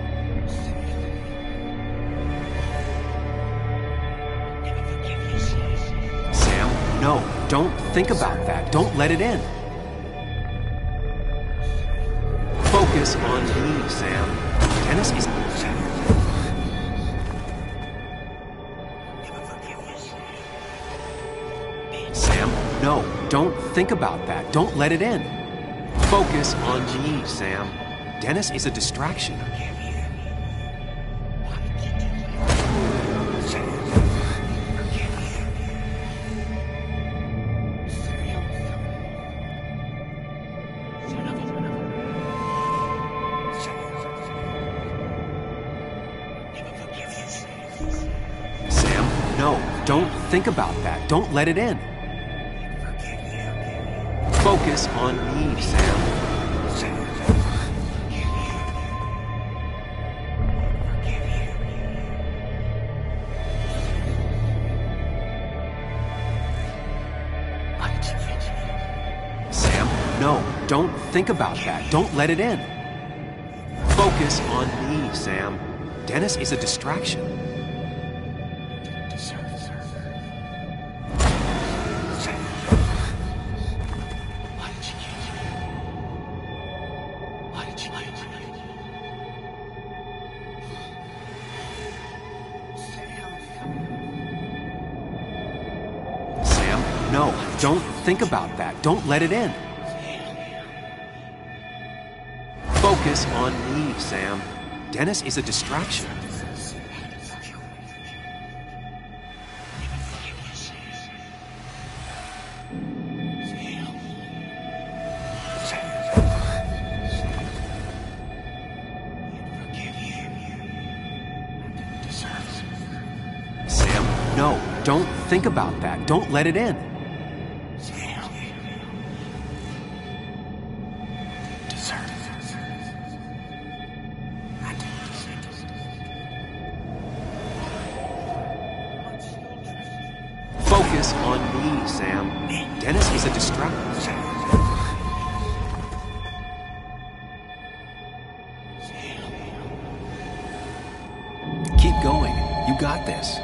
Speaker 1: Sam, no, don't think about that. Don't let it in. Focus on me, Sam. Dennis is... Sam, no, don't think about that. Don't let it in. Focus on me, Sam. Dennis is a distraction. Sam, no, don't think about that. Don't let it in. Focus on me, Sam. Sam, no, don't think about that. Don't let it in. Focus on me, Sam. Dennis is a distraction. No, don't think about that. Don't let it in. Focus on me, Sam. Dennis is a distraction. Sam, no, don't think about that. Don't let it in. Focus on me, Sam. Dennis is a distraction. Keep going. You got this.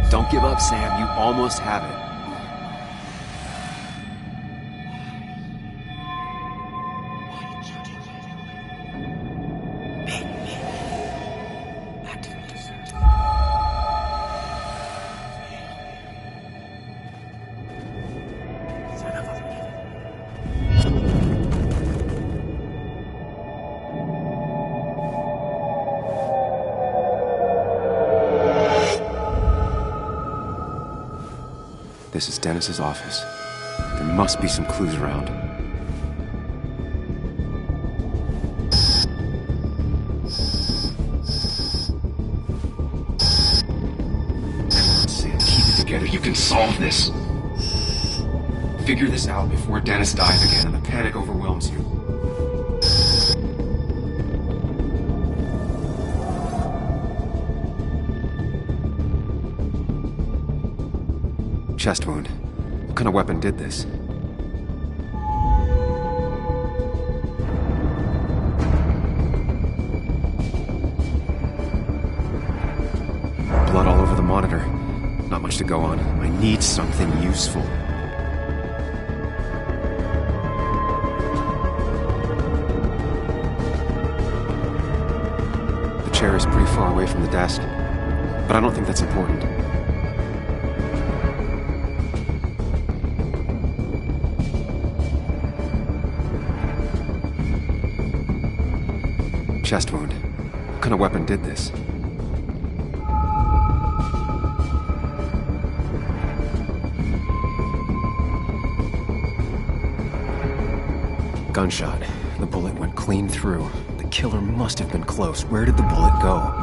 Speaker 1: Don't give up, Sam. You almost have it. This is Dennis's office. There must be some clues around. Sam, keep it together. You can solve this. Figure this out before Dennis dies again and the panic overwhelms you. Chest wound. What kind of weapon did this? monitor. Not much to go on. I need something useful. The chair is pretty far away from the desk, but I don't think that's important. Chest wound. What kind of weapon did this? Gunshot. The bullet went clean through. The killer must have been close. Where did the bullet go?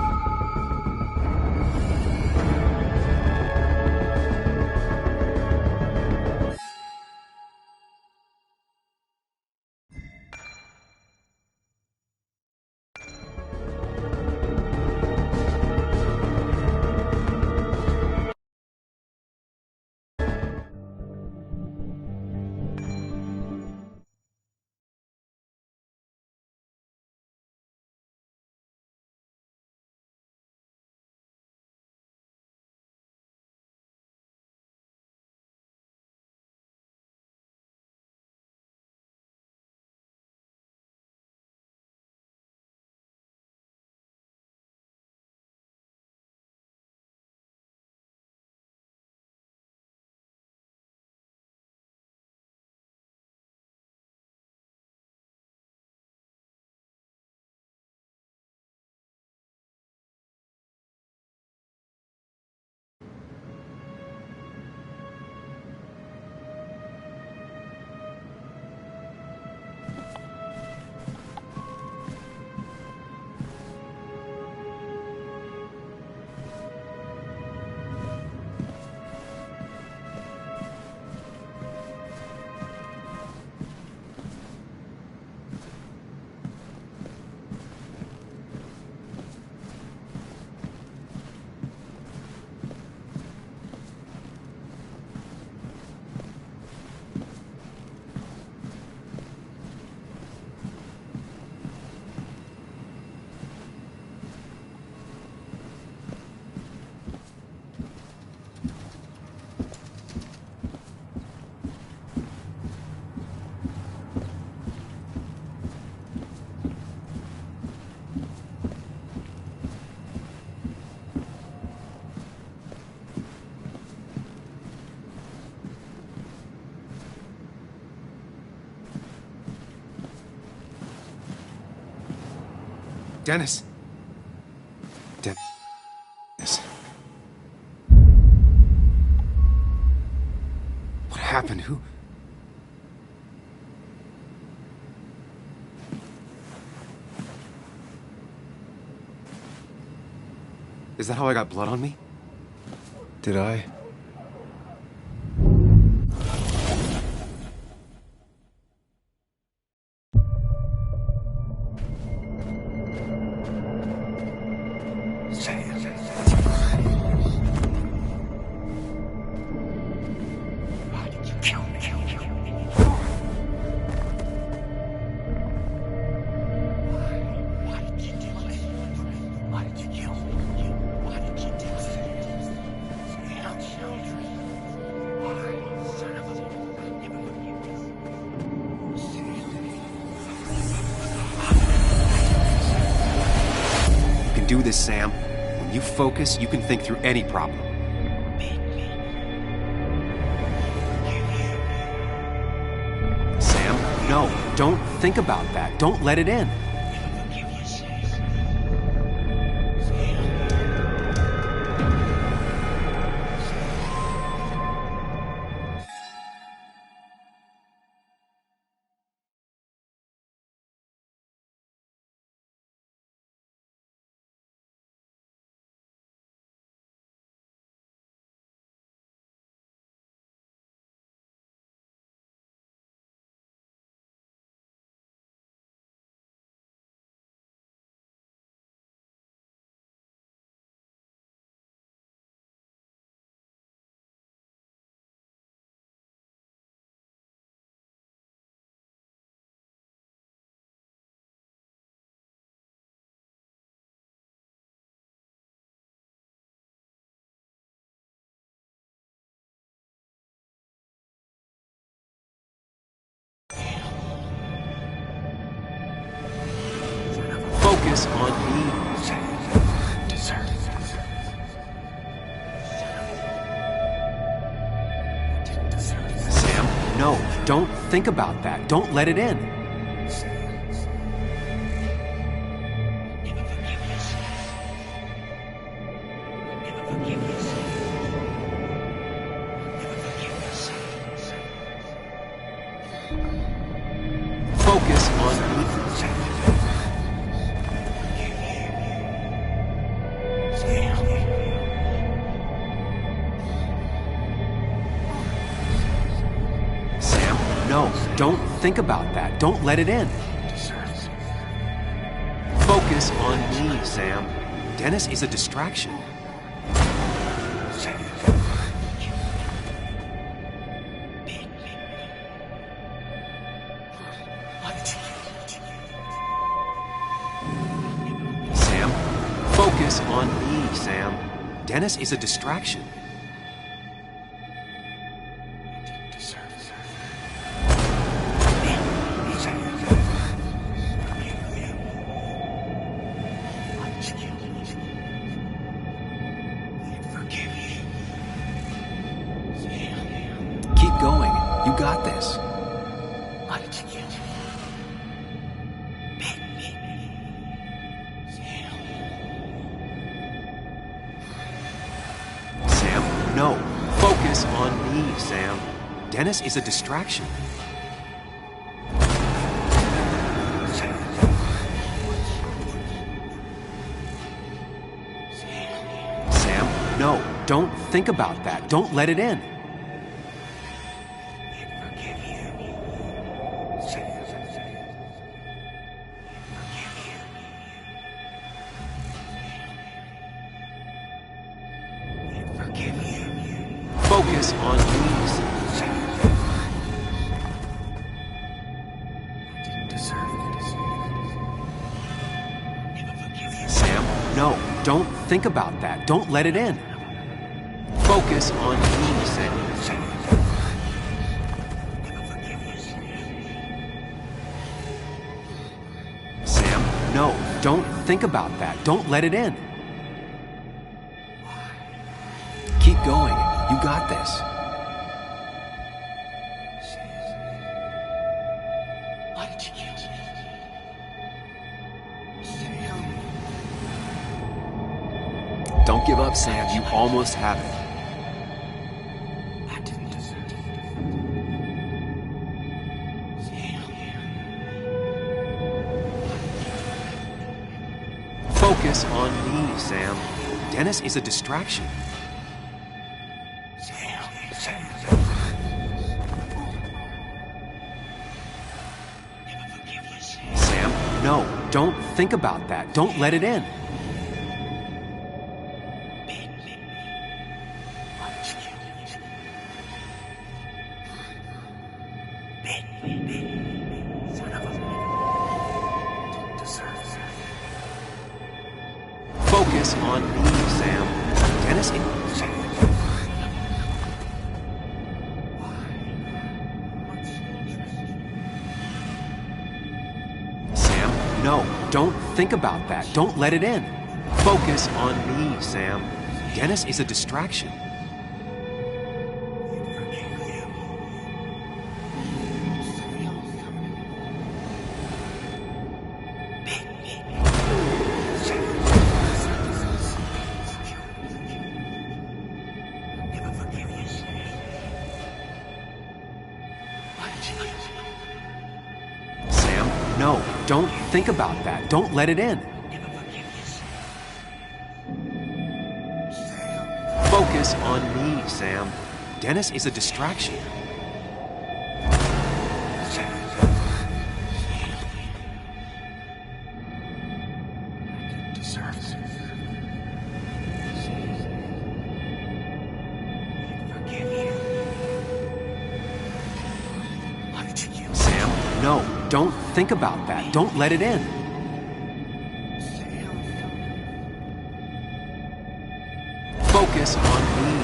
Speaker 1: Dennis! Dennis. What happened? Who? Is that how I got blood on me? Did I? Do this, Sam. When you focus, you can think through any problem. Sam, no, don't think about that. Don't let it in. don't think about that. Don't let it in. Focus on Sam, no, don't think about that. Don't let it in. Focus on me, Sam. Dennis is a distraction. Sam, focus on me, Sam. Dennis is a distraction. Keep going. You got this. Sam, no. Focus on me, Sam. Dennis is a distraction. Sam, no. Don't think about that. Don't let it in. Focus on me. Sam, no, don't think about that. Don't let it in. Focus on me, Sam. Sam, no, don't think about that. Don't let it in. Keep going. You got this.
Speaker 4: Why did you kill me?
Speaker 1: Don't give up, Sam. You almost have it.
Speaker 4: I didn't deserve it.
Speaker 1: Focus on me, Sam. Dennis is a distraction. Sam, no, don't think about that. Don't let it in. Focus on me, Sam. Dennis is... Sam, no, don't think about that. Don't let it in. Focus on me, Sam. Dennis is a distraction. Sam, no, don't think about that. Don't let it in. Focus on me, Sam. Dennis is a distraction. Sam, no, don't think about that. Don't let it in. Focus on me.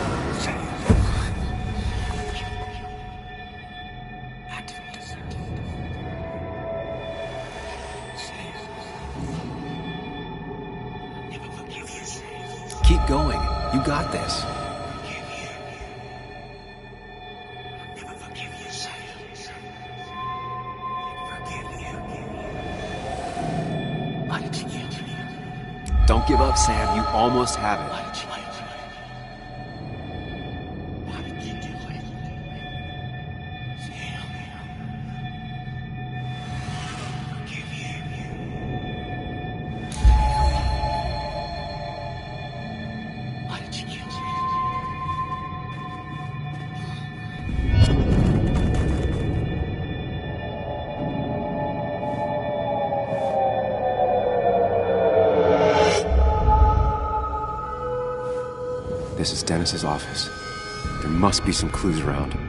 Speaker 1: Keep going. You got this. up, Sam. You almost have it. This is Dennis's office. There must be some clues around. Come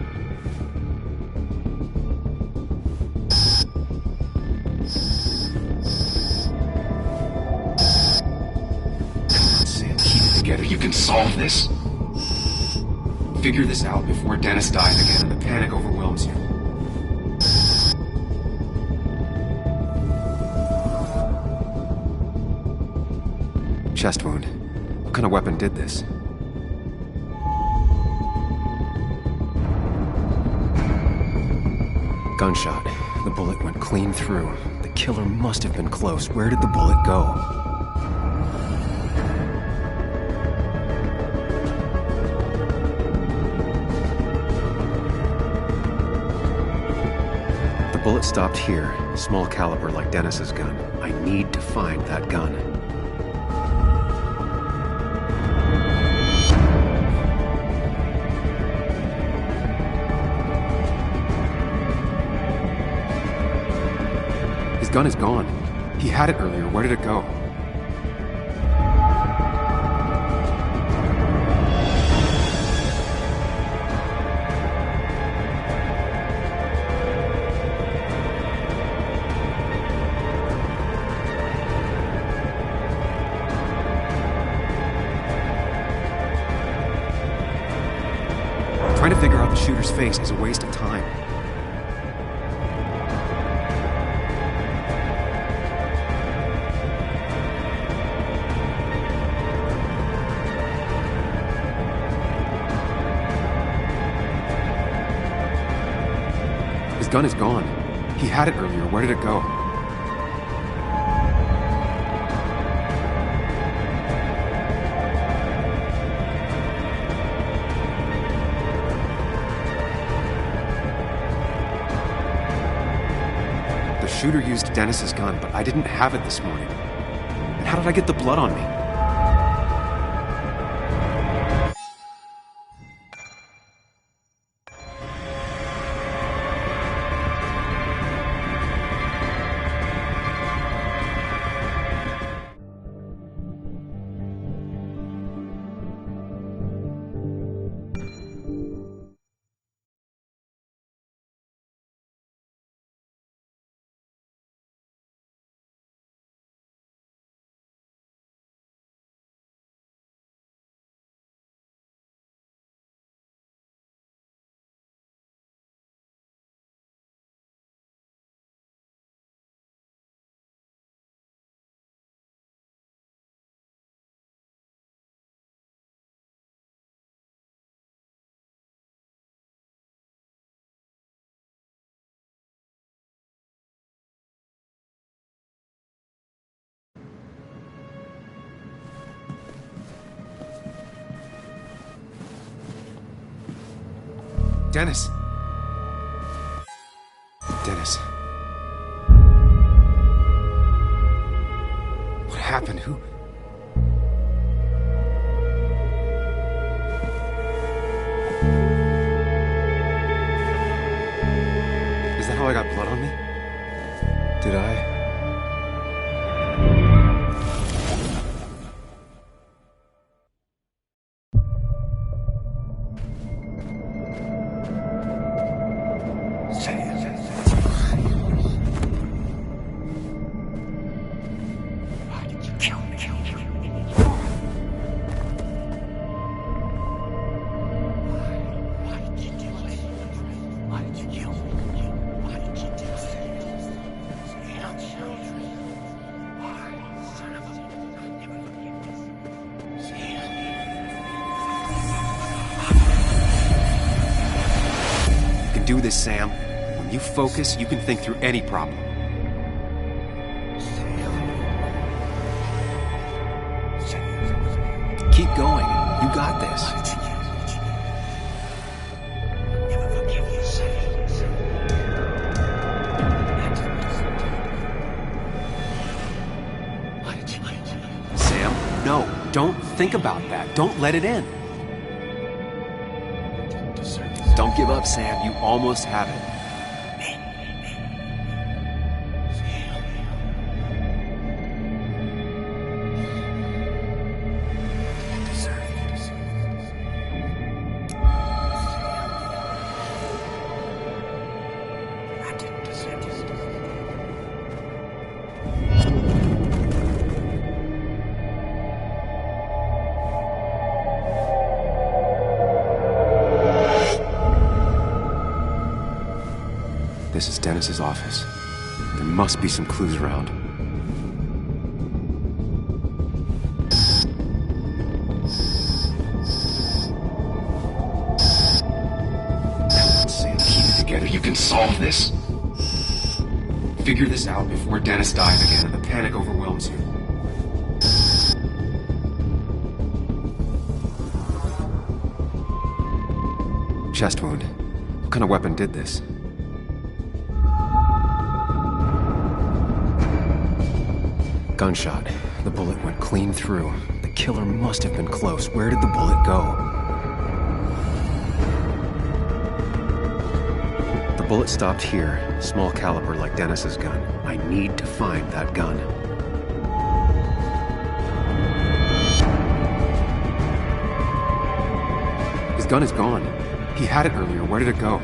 Speaker 1: on, Sam, keep it together. You can solve this. Figure this out before Dennis dies again and the panic overwhelms you. Chest wound. What kind of weapon did this? Gunshot. The bullet went clean through. The killer must have been close. Where did the bullet go? The bullet stopped here. Small caliber like Dennis's gun. I need to find that gun. His gun is gone. He had it earlier. Where did it go? Trying to figure out the shooter's face is a waste of time. His gun is gone. He had it earlier. Where did it go? The shooter used Dennis's gun, but I didn't have it this morning. And how did I get the blood on me? Dennis. Dennis. What happened? Who? Is that how I got blood on me? Did I? Do this, Sam. When you focus, you can think through any problem.
Speaker 7: Sam.
Speaker 1: Keep going. You got this. Sam, no. Don't think about that. Don't let it in. Don't give up, Sam. You almost have it. This is Dennis's office. There must be some clues around. Come on, Sam, keep it together. You can solve this. Figure this out before Dennis dies again and the panic overwhelms you. Chest wound. What kind of weapon did this? Gunshot. The bullet went clean through. The killer must have been close. Where did the bullet go? The bullet stopped here. Small caliber like Dennis's gun. I need to find that gun. His gun is gone. He had it earlier. Where did it go?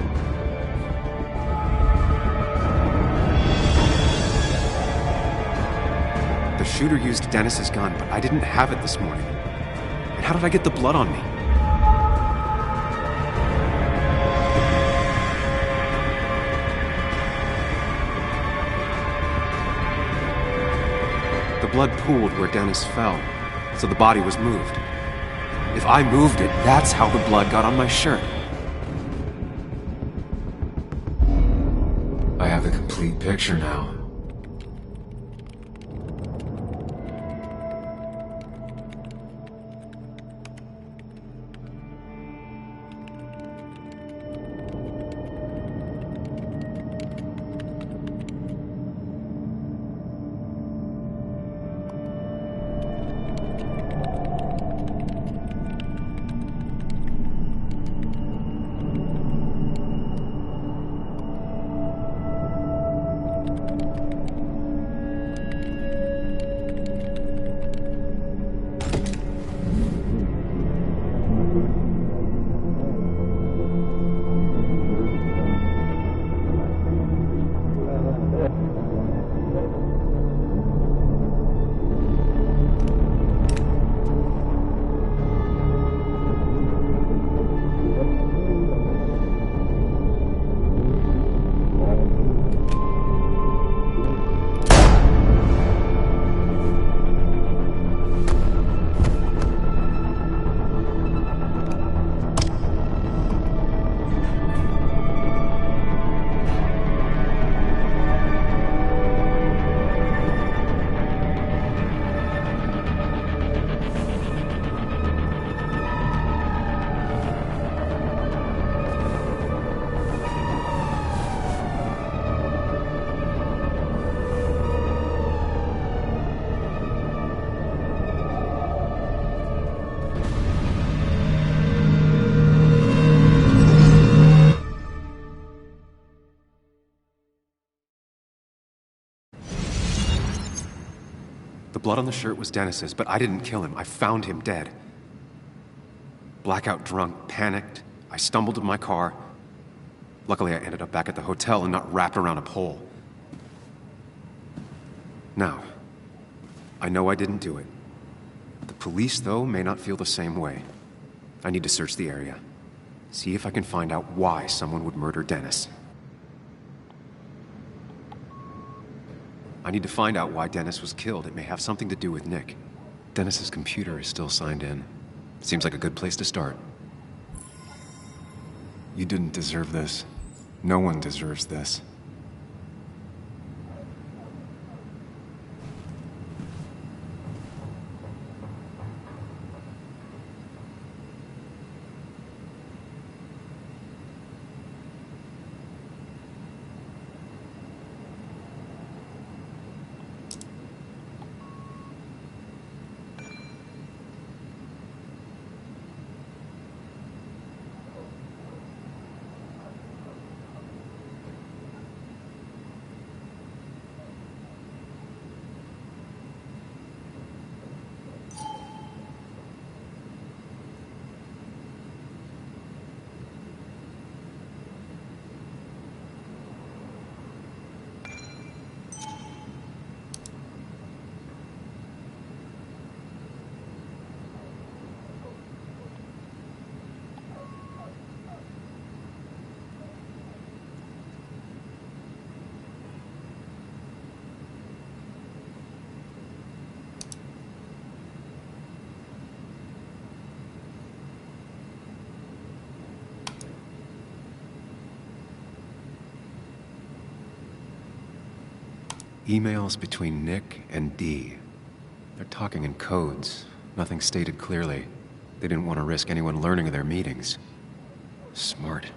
Speaker 1: The shooter used Dennis's gun, but I didn't have it this morning. And how did I get the blood on me? The blood pooled where Dennis fell, so the body was moved. If I moved it, that's how the blood got on my shirt. I have the complete picture now. The blood on the shirt was Dennis's, but I didn't kill him. I found him dead. Blackout drunk, panicked. I stumbled to my car. Luckily, I ended up back at the hotel and not wrapped around a pole. Now, I know I didn't do it. The police, though, may not feel the same way. I need to search the area. See if I can find out why someone would murder Dennis. I need to find out why Dennis was killed. It may have something to do with Nick. Dennis's computer is still signed in. Seems like a good place to start. You didn't deserve this. No one deserves this. Emails between Nick and Dee. They're talking in codes. Nothing stated clearly. They didn't want to risk anyone learning of their meetings. Smart.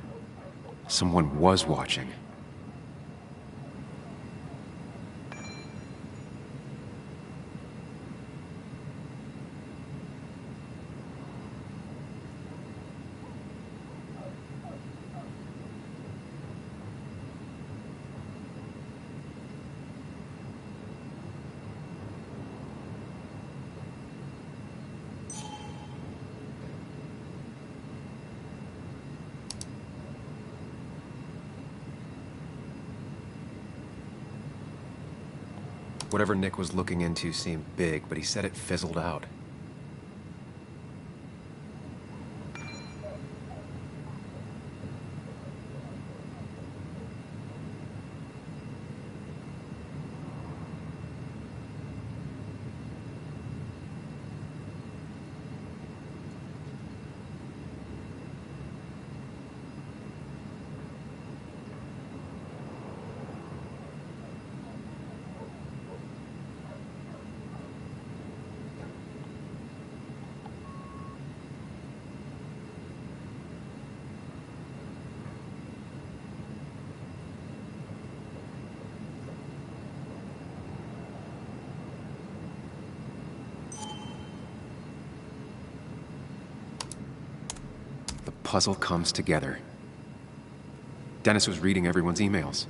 Speaker 1: Someone was watching. Whatever Nick was looking into seemed big, but he said it fizzled out. Puzzle comes together. Dennis was reading everyone's emails.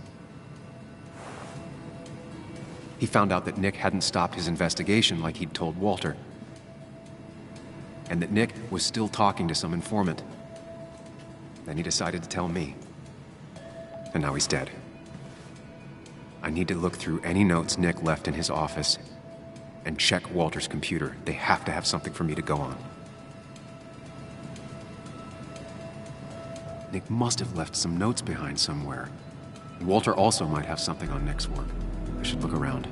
Speaker 1: He found out that Nick hadn't stopped his investigation like he'd told Walter. And that Nick was still talking to some informant. Then he decided to tell me. And now he's dead. I need to look through any notes Nick left in his office and check Walter's computer. They have to have something for me to go on. Nick must have left some notes behind somewhere. And Walter also might have something on Nick's work. I should look around.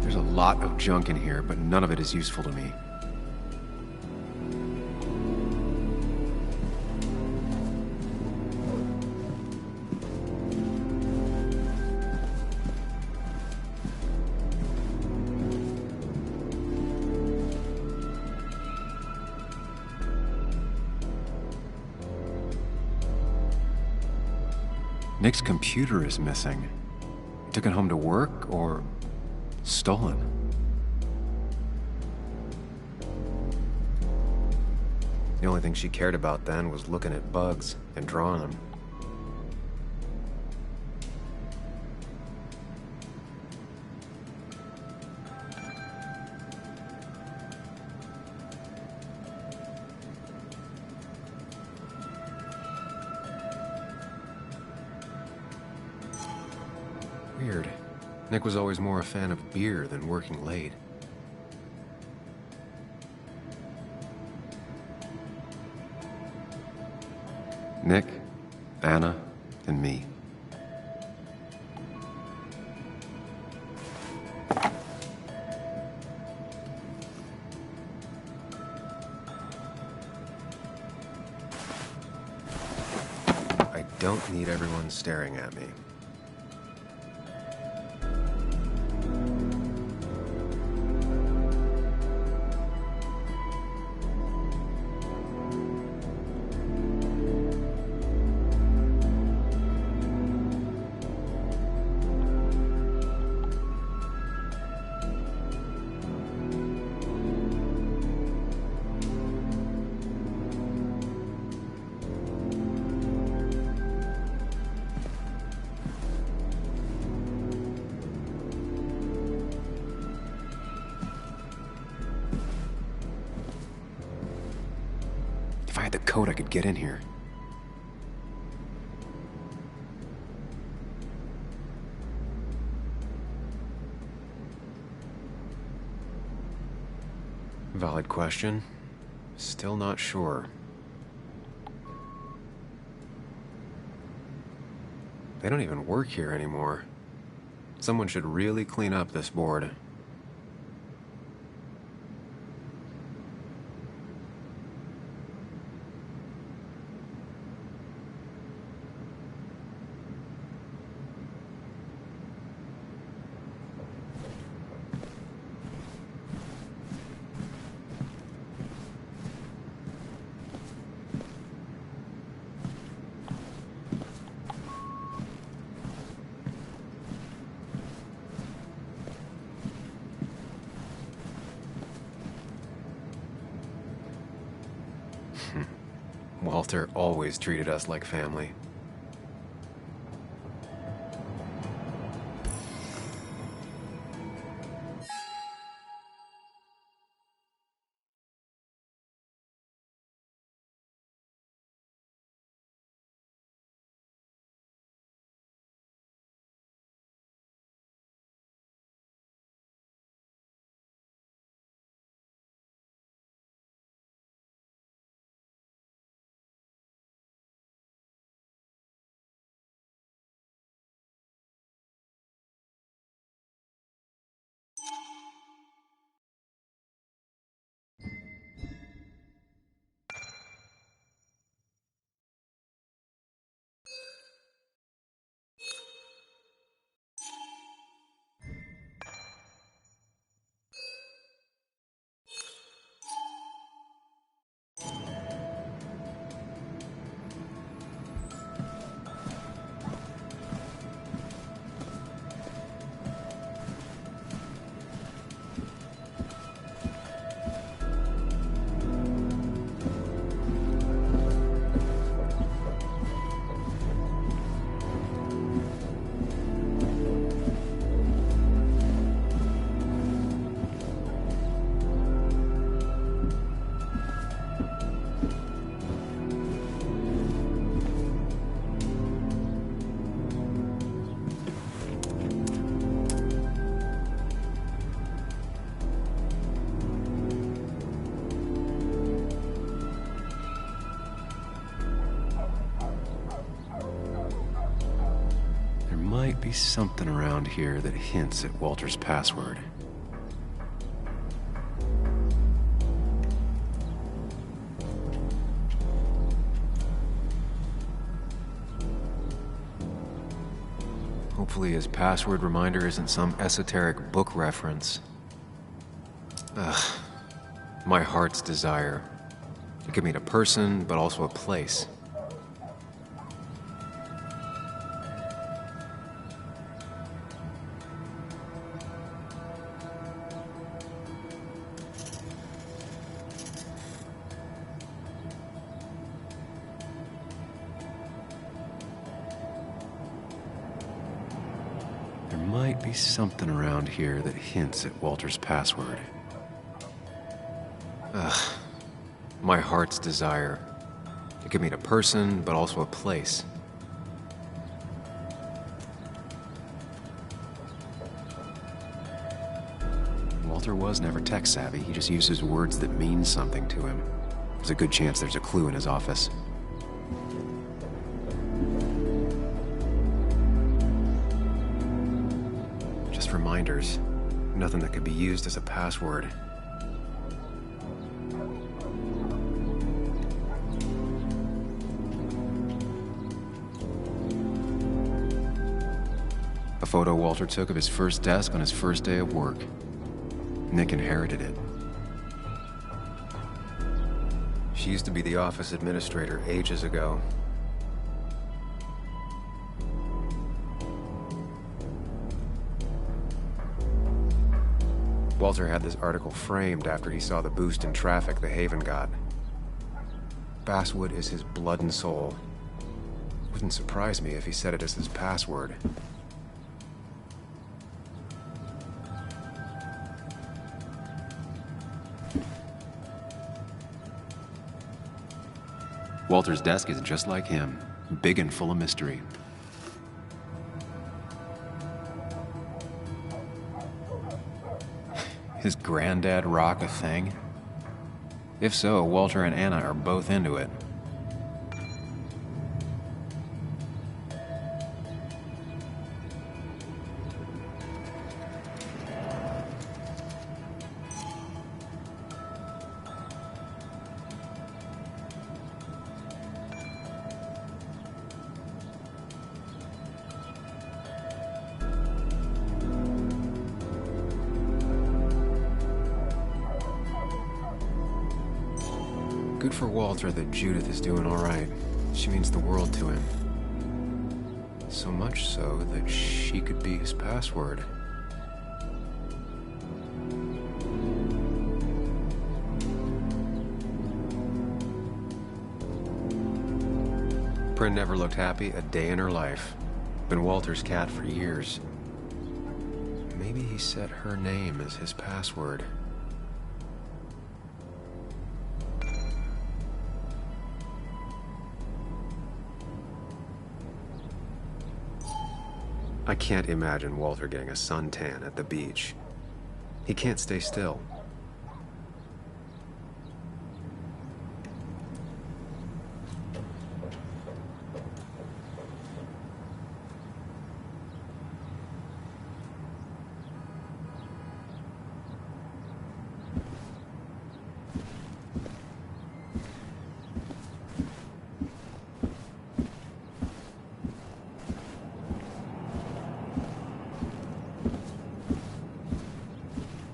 Speaker 1: There's a lot of junk in here, but none of it is useful to me. Nick's computer is missing. He took it home to work or stolen. The only thing she cared about then was looking at bugs and drawing them. Weird. Nick was always more a fan of beer than working late. Nick, Anna, and me. I don't need everyone staring at me. If I had the code, I could get in here. Valid question. Still not sure. They don't even work here anymore. Someone should really clean up this board. Walter always treated us like family. Might be something around here that hints at Walter's password. Hopefully his password reminder isn't some esoteric book reference. Ugh. My heart's desire. It could mean a person, but also a place. Might be something around here that hints at Walter's password. Ugh. My heart's desire. It could mean a person, but also a place. Walter was never tech savvy. He just uses words that mean something to him. There's a good chance there's a clue in his office. Reminders. Nothing that could be used as a password. A photo Walter took of his first desk on his first day of work. Nick inherited it. She used to be the office administrator ages ago. Walter had this article framed after he saw the boost in traffic the Haven got. Basswood is his blood and soul. Wouldn't surprise me if he said it as his password. Walter's desk is just like him, big and full of mystery. His granddad rock a thing? If so, Walter and Anna are both into it. Good for Walter that Judith is doing all right. She means the world to him. So much so that she could be his password. fingerprint never looked happy a day in her life. Been Walter's cat for years. Maybe he set her name as his password. I can't imagine Walter getting a suntan at the beach. He can't stay still.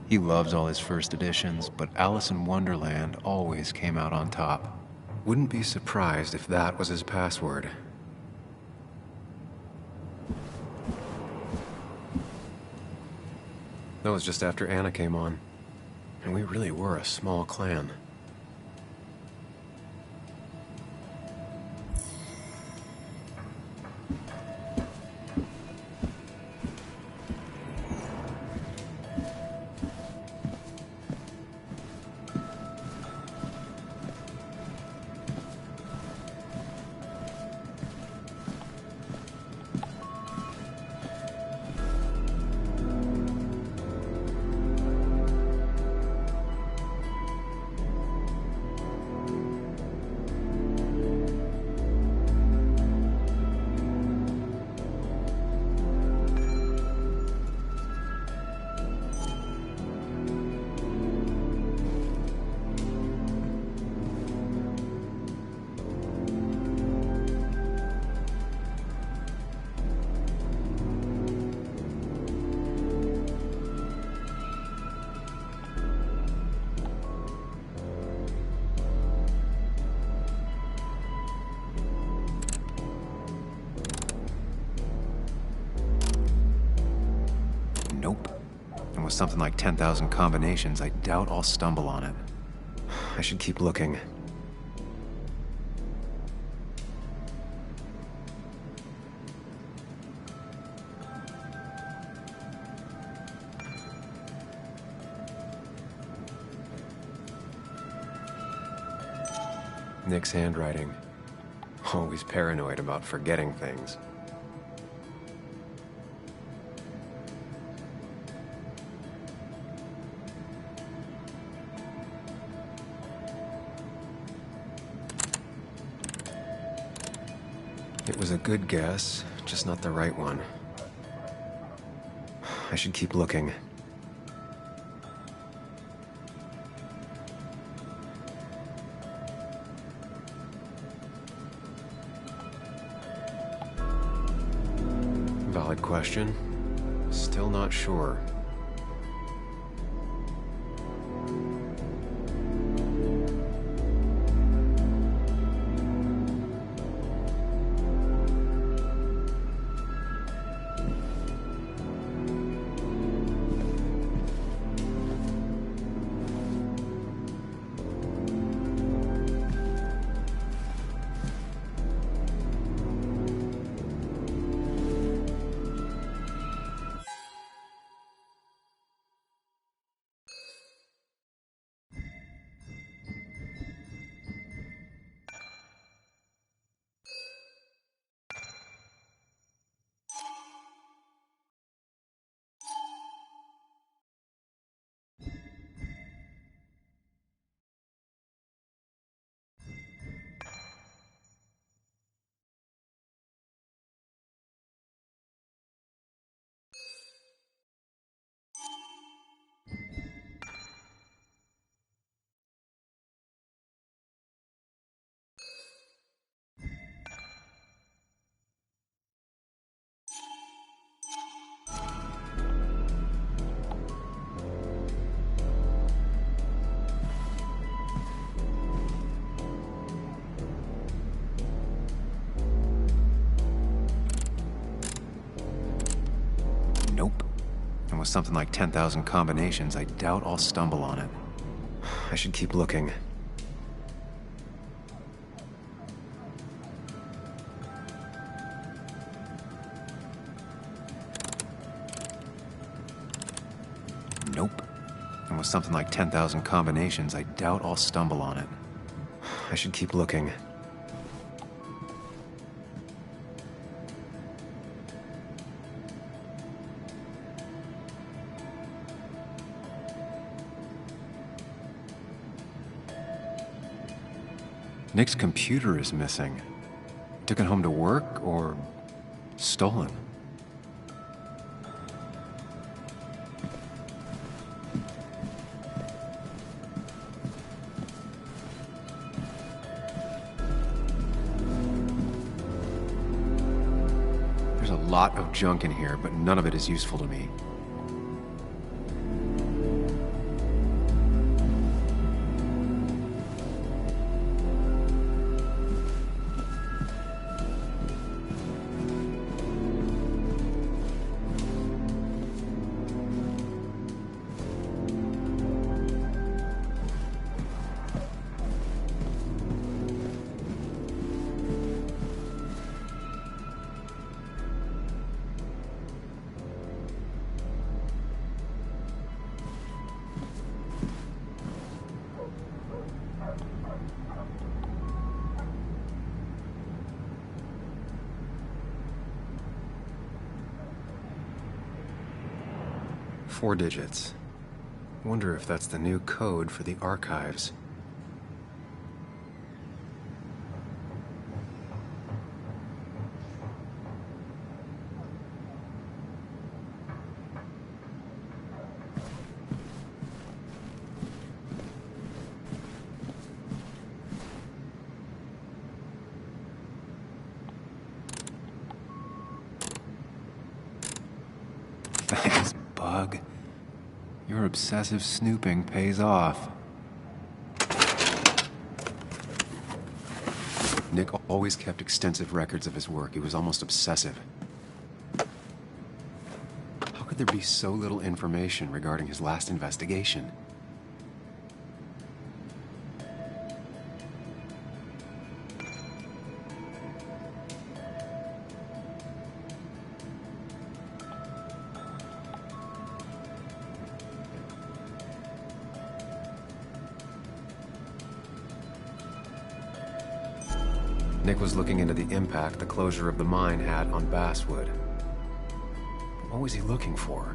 Speaker 1: He loves all his first editions, but Alice in Wonderland always came out on top. Wouldn't be surprised if that was his password. That was just after Anna came on, and we really were a small clan. Nope. And with something like 10,000 combinations, I doubt I'll stumble on it. I should keep looking. Nick's handwriting. Always paranoid about forgetting things. It was a good guess, just not the right one. I should keep looking. Valid question. Still not sure. With something like 10,000 combinations, I doubt I'll stumble on it. I should keep looking. with something like 10,000 combinations, I doubt I'll stumble on it. I should keep looking. Nick's computer is missing. Took it home to work or stolen? There's a lot of junk in here, but none of it is useful to me. Four digits. Wonder if that's the new code for the archives. Thanks, Bug. Your obsessive snooping pays off. Nick always kept extensive records of his work. He was almost obsessive. How could there be so little information regarding his last investigation? Nick was looking into the impact the closure of the mine had on Basswood. What was he looking for?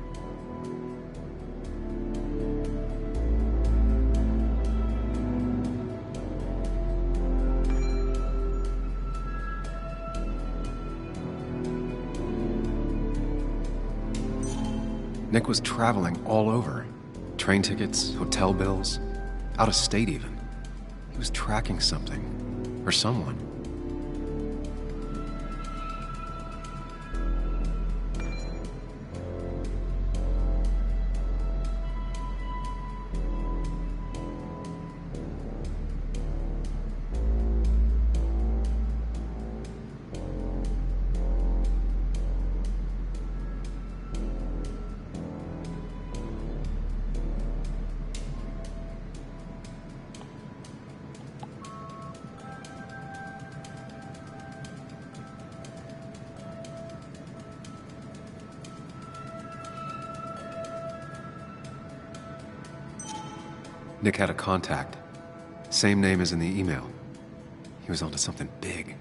Speaker 1: Nick was traveling all over. Train tickets, hotel bills, out of state even. He was tracking something, or someone. Nick had a contact. Same name as in the email. He was onto something big.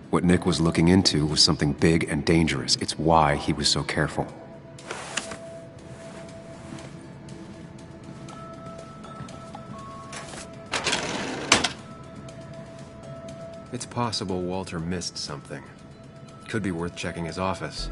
Speaker 1: What Nick was looking into was something big and dangerous. It's why he was so careful. It's possible Walter missed something. Could be worth checking his office.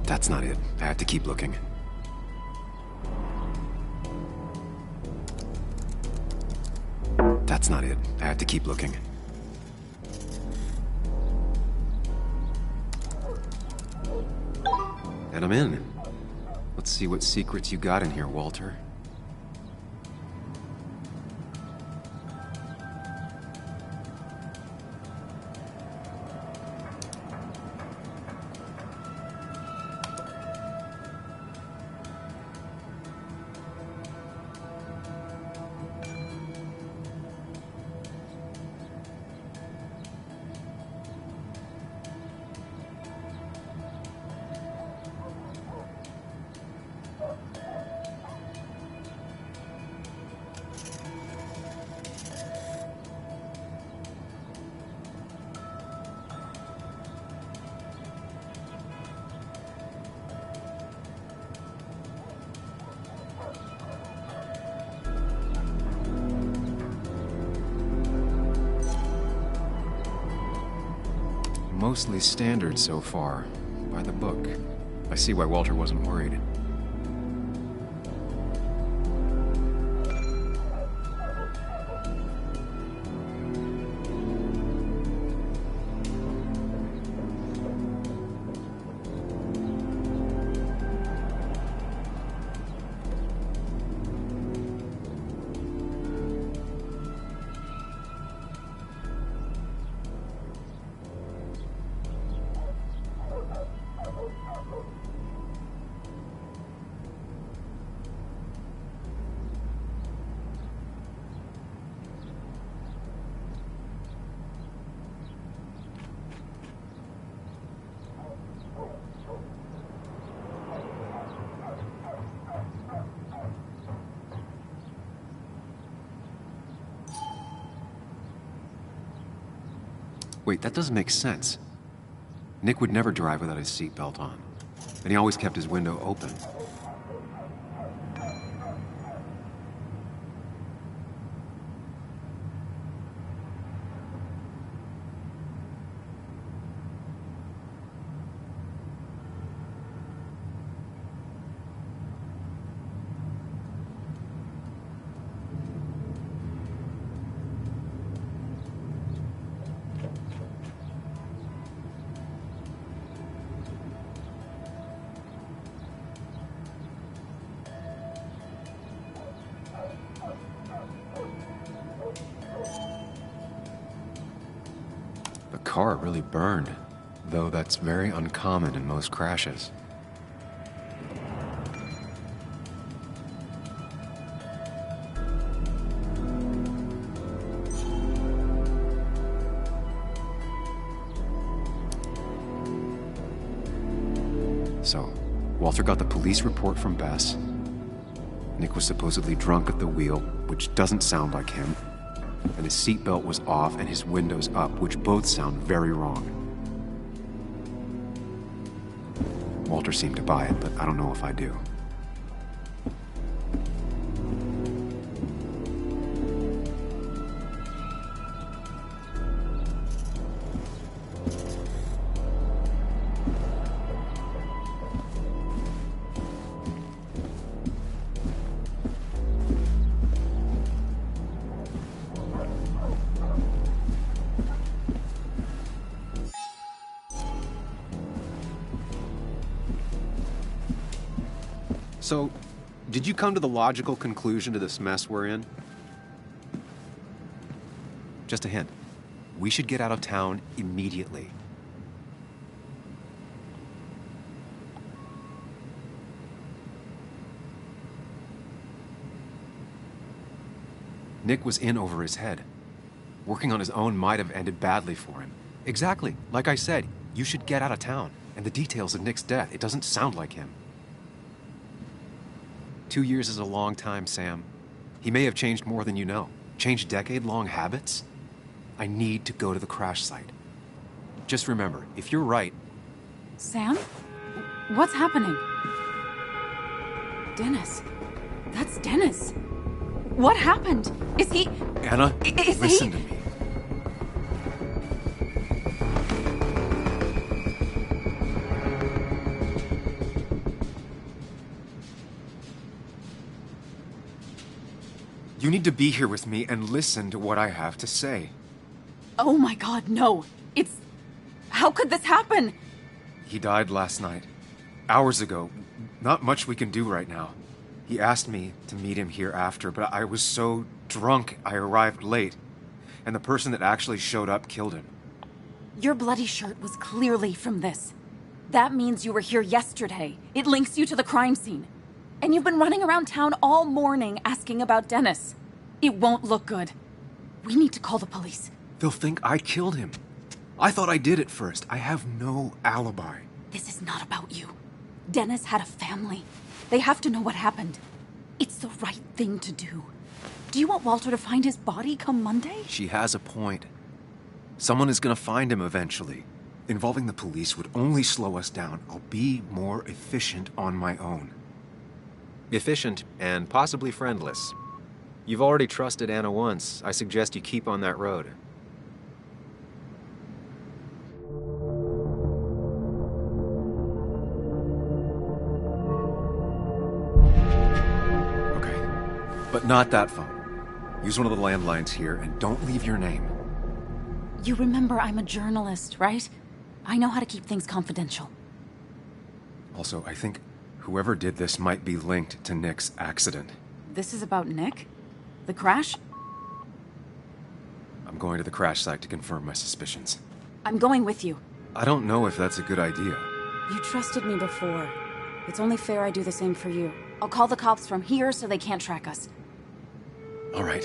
Speaker 1: That's not it. I have to keep looking. That's not it. I have to keep looking. And I'm in. Let's see what secrets you got in here, Walter. Mostly standard so far, by the book. I see why Walter wasn't worried. Wait, that doesn't make sense. Nick would never drive without his seatbelt on. And he always kept his window open. The car really burned, though that's very uncommon in most crashes. So, Walter got the police report from Bess. Nick was supposedly drunk at the wheel, which doesn't sound like him. And his seatbelt was off and his windows up, which both sound very wrong. Walter seemed to buy it, but I don't know if I do. So, did you come to the logical conclusion to this mess we're in? Just a hint. We should get out of town immediately. Nick was in over his head. Working on his own might have ended badly for him. Exactly. Like I said, you should get out of town. And the details of Nick's death, it doesn't sound like him. 2 years is a long time, Sam. He may have changed more than you know. Changed decade-long habits? I need to go to the crash site. Just remember, if you're right...
Speaker 14: Sam? What's happening? Dennis. That's Dennis. What happened? Is he...
Speaker 1: Anna, listen to me. You need to be here with me and listen to what I have to say.
Speaker 14: Oh my god, no. How could this happen?
Speaker 1: He died last night. Hours ago. Not much we can do right now. He asked me to meet him here after, but I was so drunk I arrived late. And the person that actually showed up killed him.
Speaker 14: Your bloody shirt was clearly from this. That means you were here yesterday. It links you to the crime scene. And you've been running around town all morning asking about Dennis. It won't look good. We need to call the police.
Speaker 1: They'll think I killed him. I thought I did at first. I have no alibi.
Speaker 14: This is not about you. Dennis had a family. They have to know what happened. It's the right thing to do. Do you want Walter to find his body come Monday?
Speaker 1: She has a point. Someone is gonna find him eventually. Involving the police would only slow us down. I'll be more efficient on my own. Efficient and possibly friendless. You've already trusted Anna once. I suggest you keep on that road. But not that phone. Use one of the landlines here and don't leave your name.
Speaker 14: You remember I'm a journalist, right? I know how to keep things confidential.
Speaker 1: Also, I think whoever did this might be linked to Nick's accident.
Speaker 14: This is about Nick? The crash?
Speaker 1: I'm going to the crash site to confirm my suspicions.
Speaker 14: I'm going with you.
Speaker 1: I don't know if that's a good idea.
Speaker 14: You trusted me before. It's only fair I do the same for you. I'll call the cops from here so they can't track us.
Speaker 1: All right.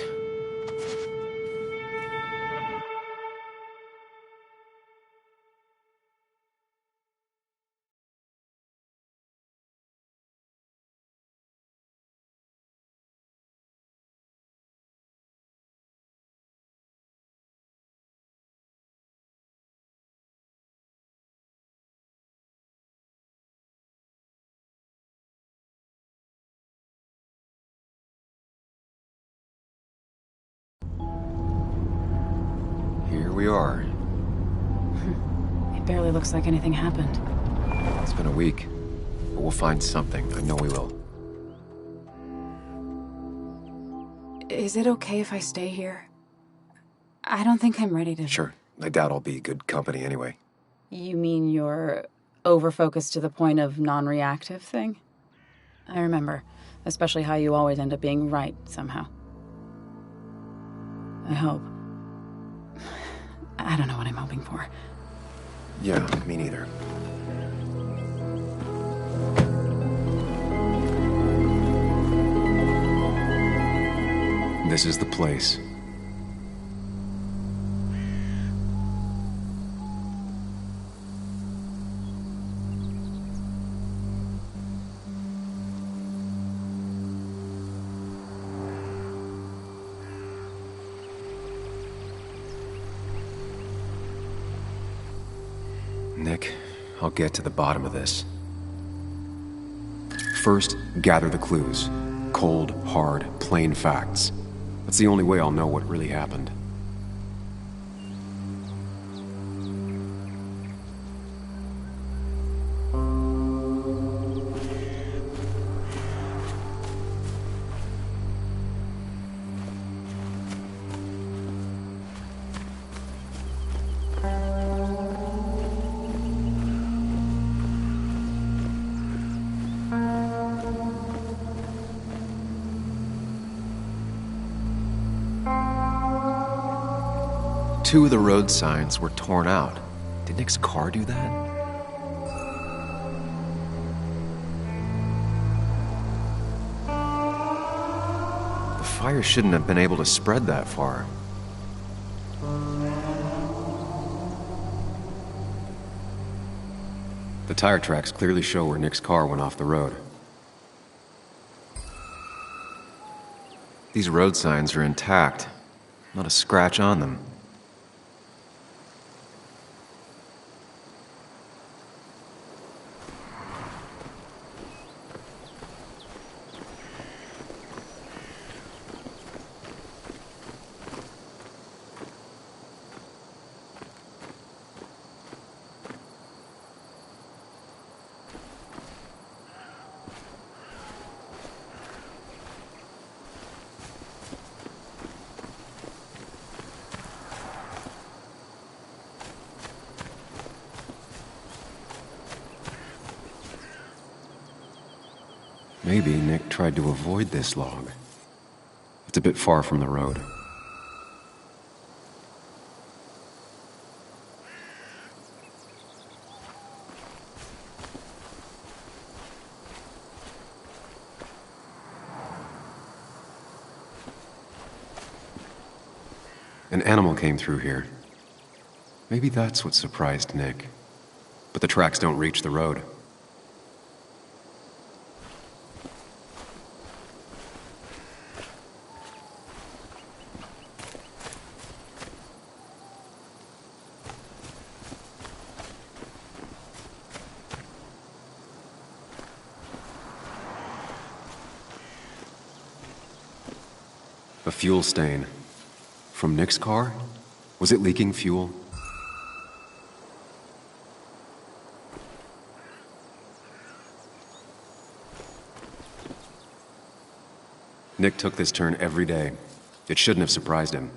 Speaker 1: Here we are.
Speaker 14: It barely looks like anything happened.
Speaker 1: It's been a week, but we'll find something. I know we will.
Speaker 14: Is it okay if I stay here? I don't think I'm ready to...
Speaker 1: Sure. I doubt I'll be good company anyway.
Speaker 14: You mean you're over-focused to the point of non-reactive thing? I remember, especially how you always end up being right somehow. I hope. I don't know what I'm hoping for.
Speaker 1: Yeah, me neither. This is the place. Nick, I'll get to the bottom of this. First, gather the clues. Cold, hard, plain facts. That's the only way I'll know what really happened. Two of the road signs were torn out. Did Nick's car do that? The fire shouldn't have been able to spread that far. The tire tracks clearly show where Nick's car went off the road. These road signs are intact. Not a scratch on them. Maybe Nick tried to avoid this log. It's a bit far from the road. An animal came through here. Maybe that's what surprised Nick. But the tracks don't reach the road. A fuel stain. From Nick's car? Was it leaking fuel? Nick took this turn every day. It shouldn't have surprised him.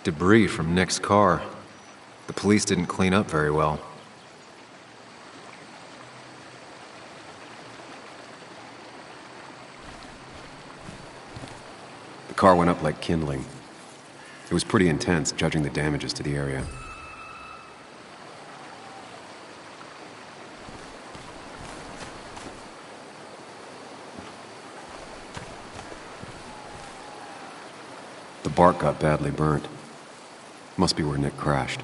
Speaker 1: Debris from Nick's car. The police didn't clean up very well. The car went up like kindling. It was pretty intense, judging the damages to the area. The bark got badly burnt. Must be where Nick crashed.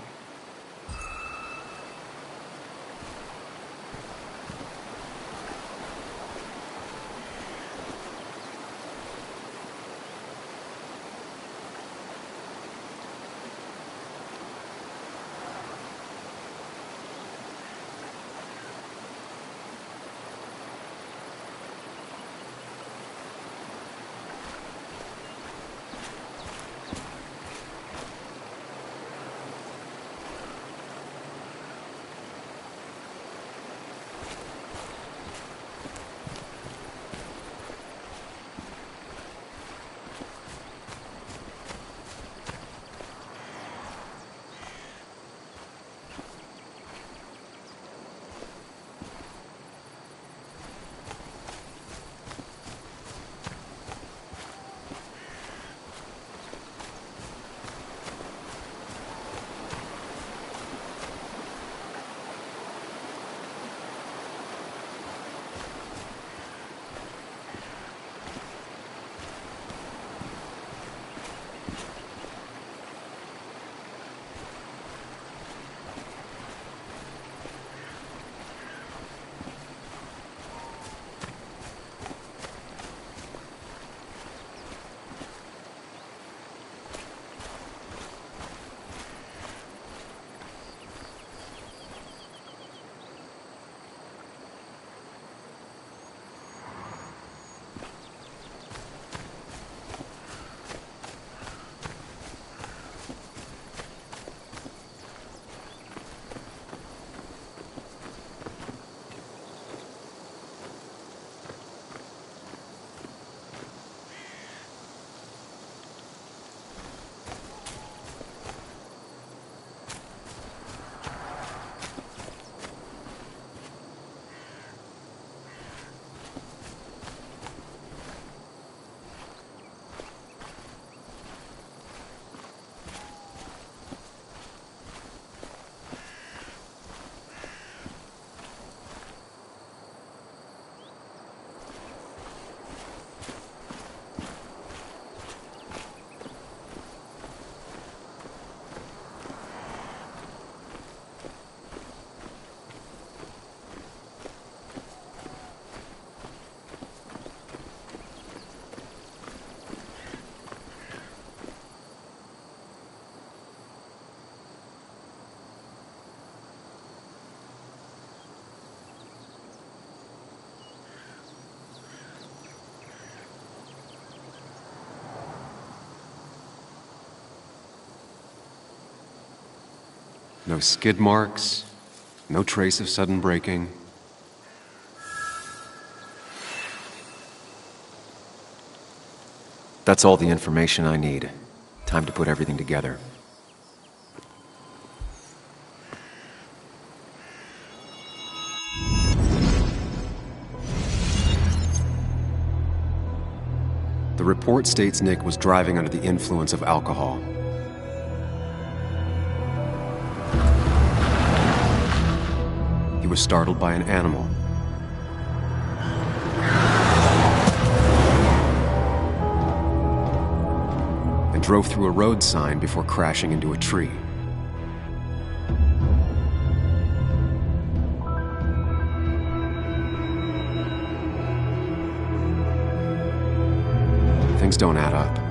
Speaker 1: No skid marks, no trace of sudden braking. That's all the information I need. Time to put everything together. The report states Nick was driving under the influence of alcohol. He was startled by an animal. And drove through a road sign before crashing into a tree. Things don't add up.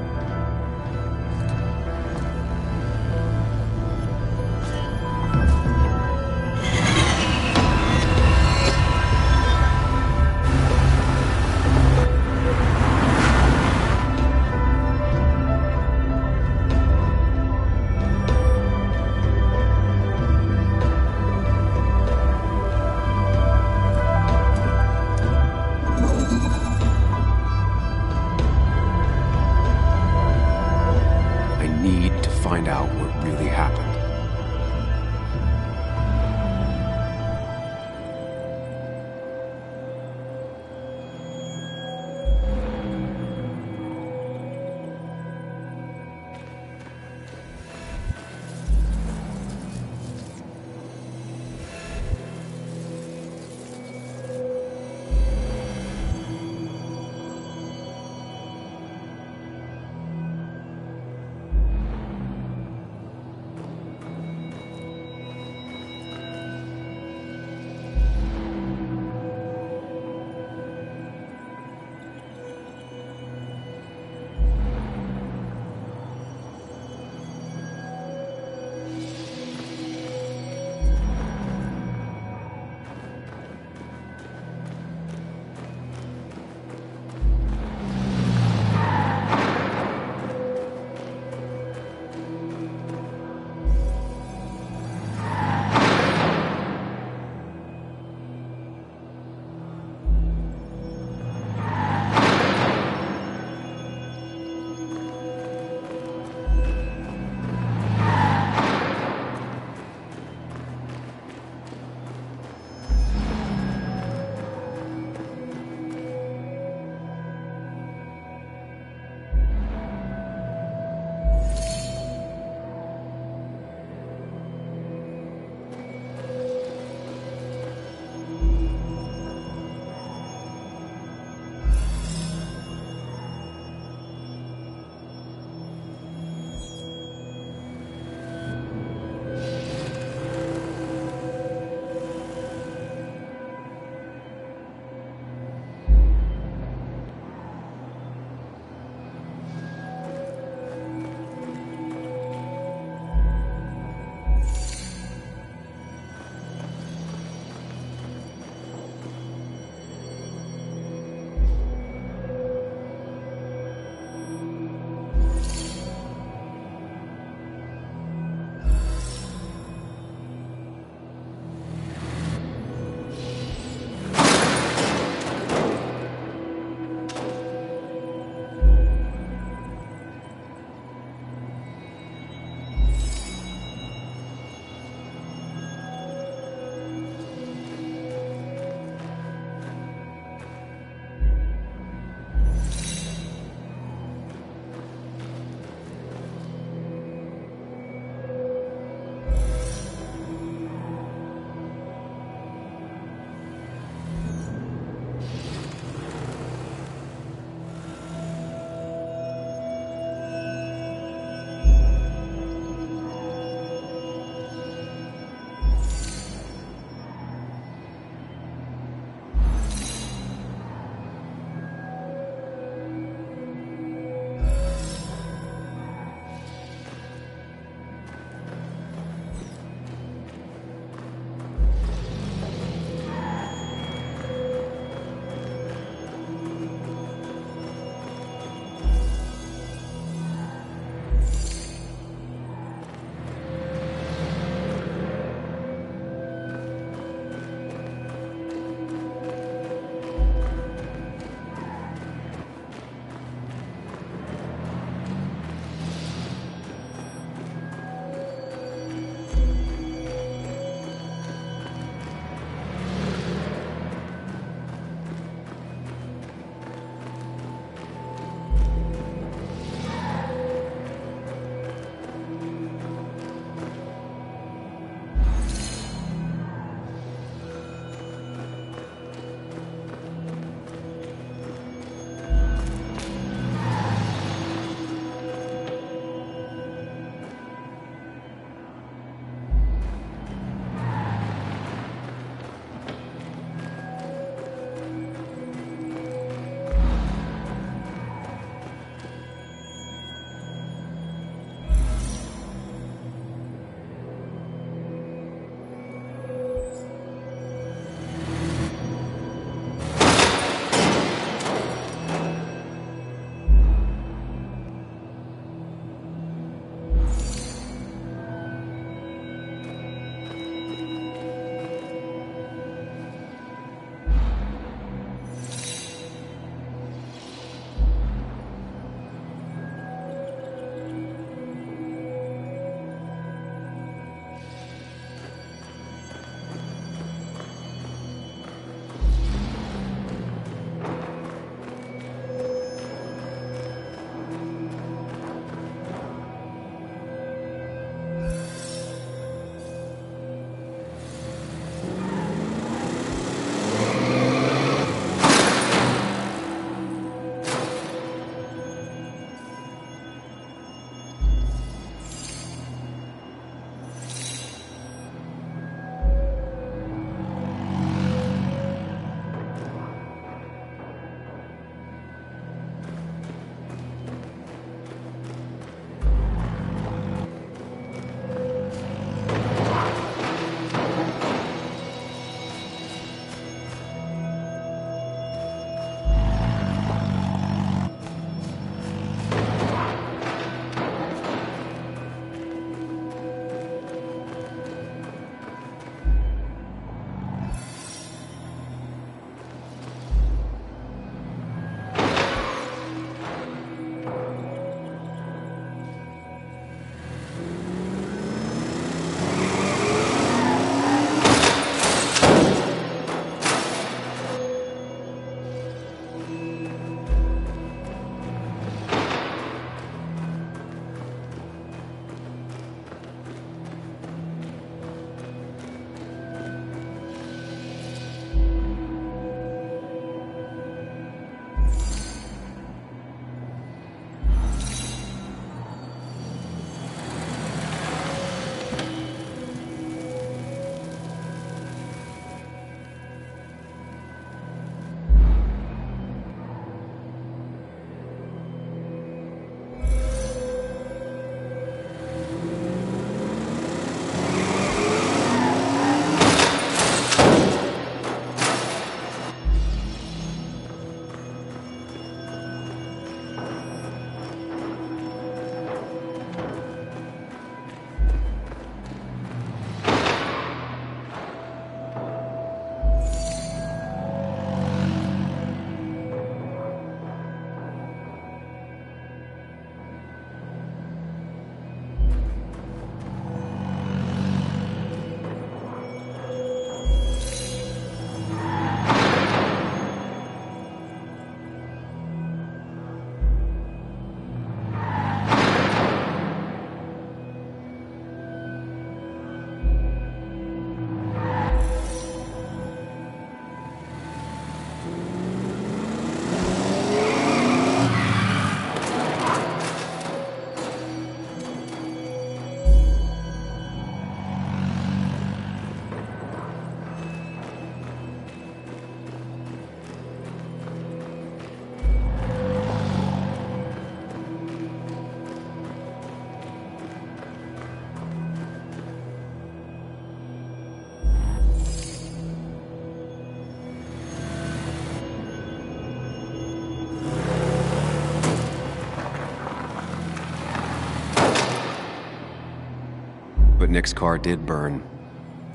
Speaker 1: Nick's car did burn.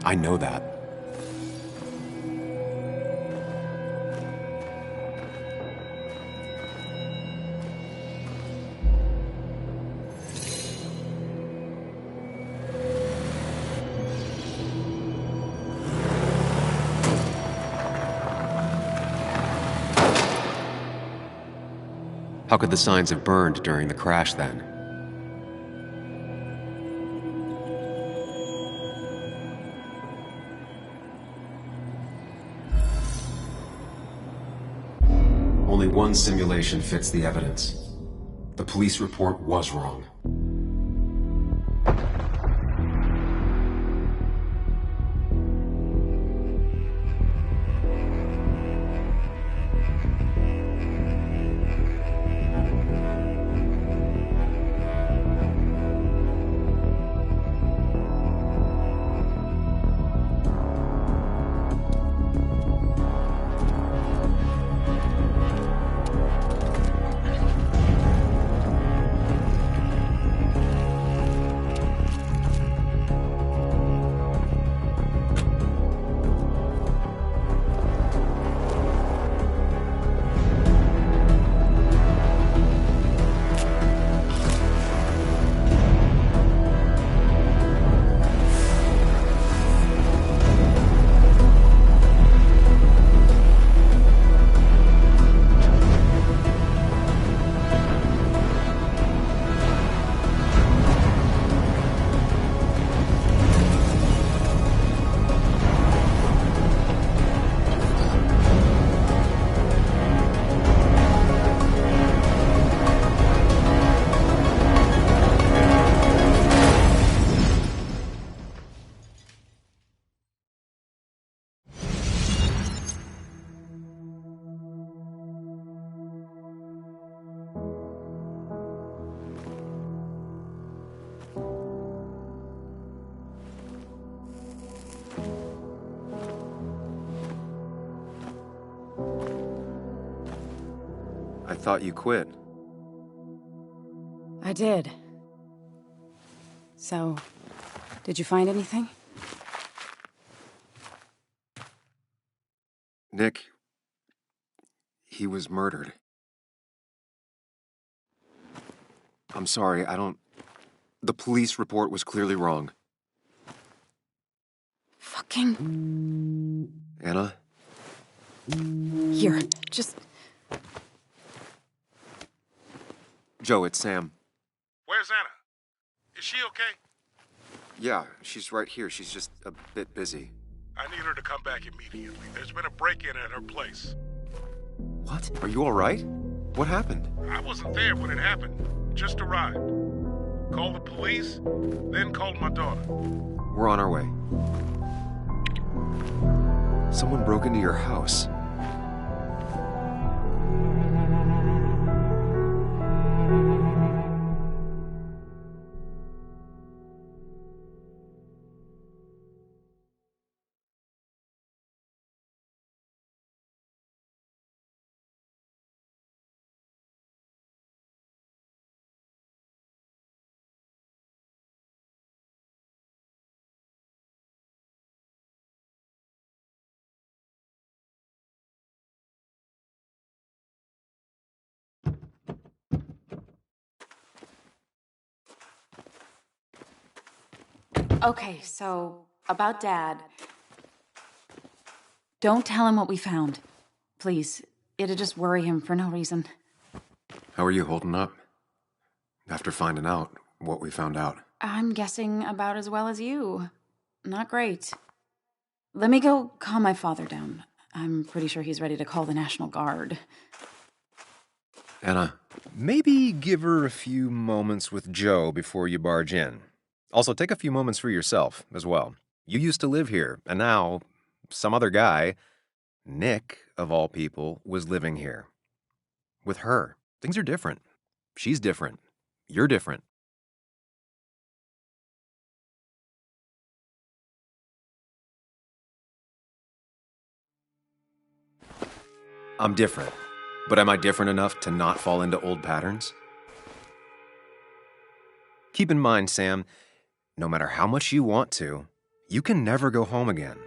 Speaker 1: I know that. How could the signs have burned during the crash then? Only one simulation fits the evidence. The police report was wrong. I thought you quit.
Speaker 14: I did. So, did you find anything?
Speaker 1: Nick, he was murdered. I'm sorry, the police report was clearly wrong.
Speaker 14: Fucking...
Speaker 1: Anna?
Speaker 14: Here, just...
Speaker 1: Joe, it's Sam.
Speaker 3: Where's Anna? Is she okay?
Speaker 1: Yeah, she's right here. She's just a bit busy.
Speaker 3: I need her to come back immediately. There's been a break-in at her place.
Speaker 1: What? Are you all right? What happened?
Speaker 3: I wasn't there when it happened. Just arrived. Called the police, then called my daughter.
Speaker 1: We're on our way. Someone broke into your house.
Speaker 14: Okay, so, about Dad. Don't tell him what we found. Please. It'd just worry him for no reason.
Speaker 1: How are you holding up? After finding out what we found out.
Speaker 14: I'm guessing about as well as you. Not great. Let me go calm my father down. I'm pretty sure he's ready to call the National Guard.
Speaker 1: Anna, maybe give her a few moments with Joe before you barge in. Also, take a few moments for yourself as well. You used to live here, and now some other guy, Nick, of all people, was living here. With her. Things are different. She's different. You're different. I'm different. But am I different enough to not fall into old patterns? Keep in mind, Sam, no matter how much you want to, you can never go home again.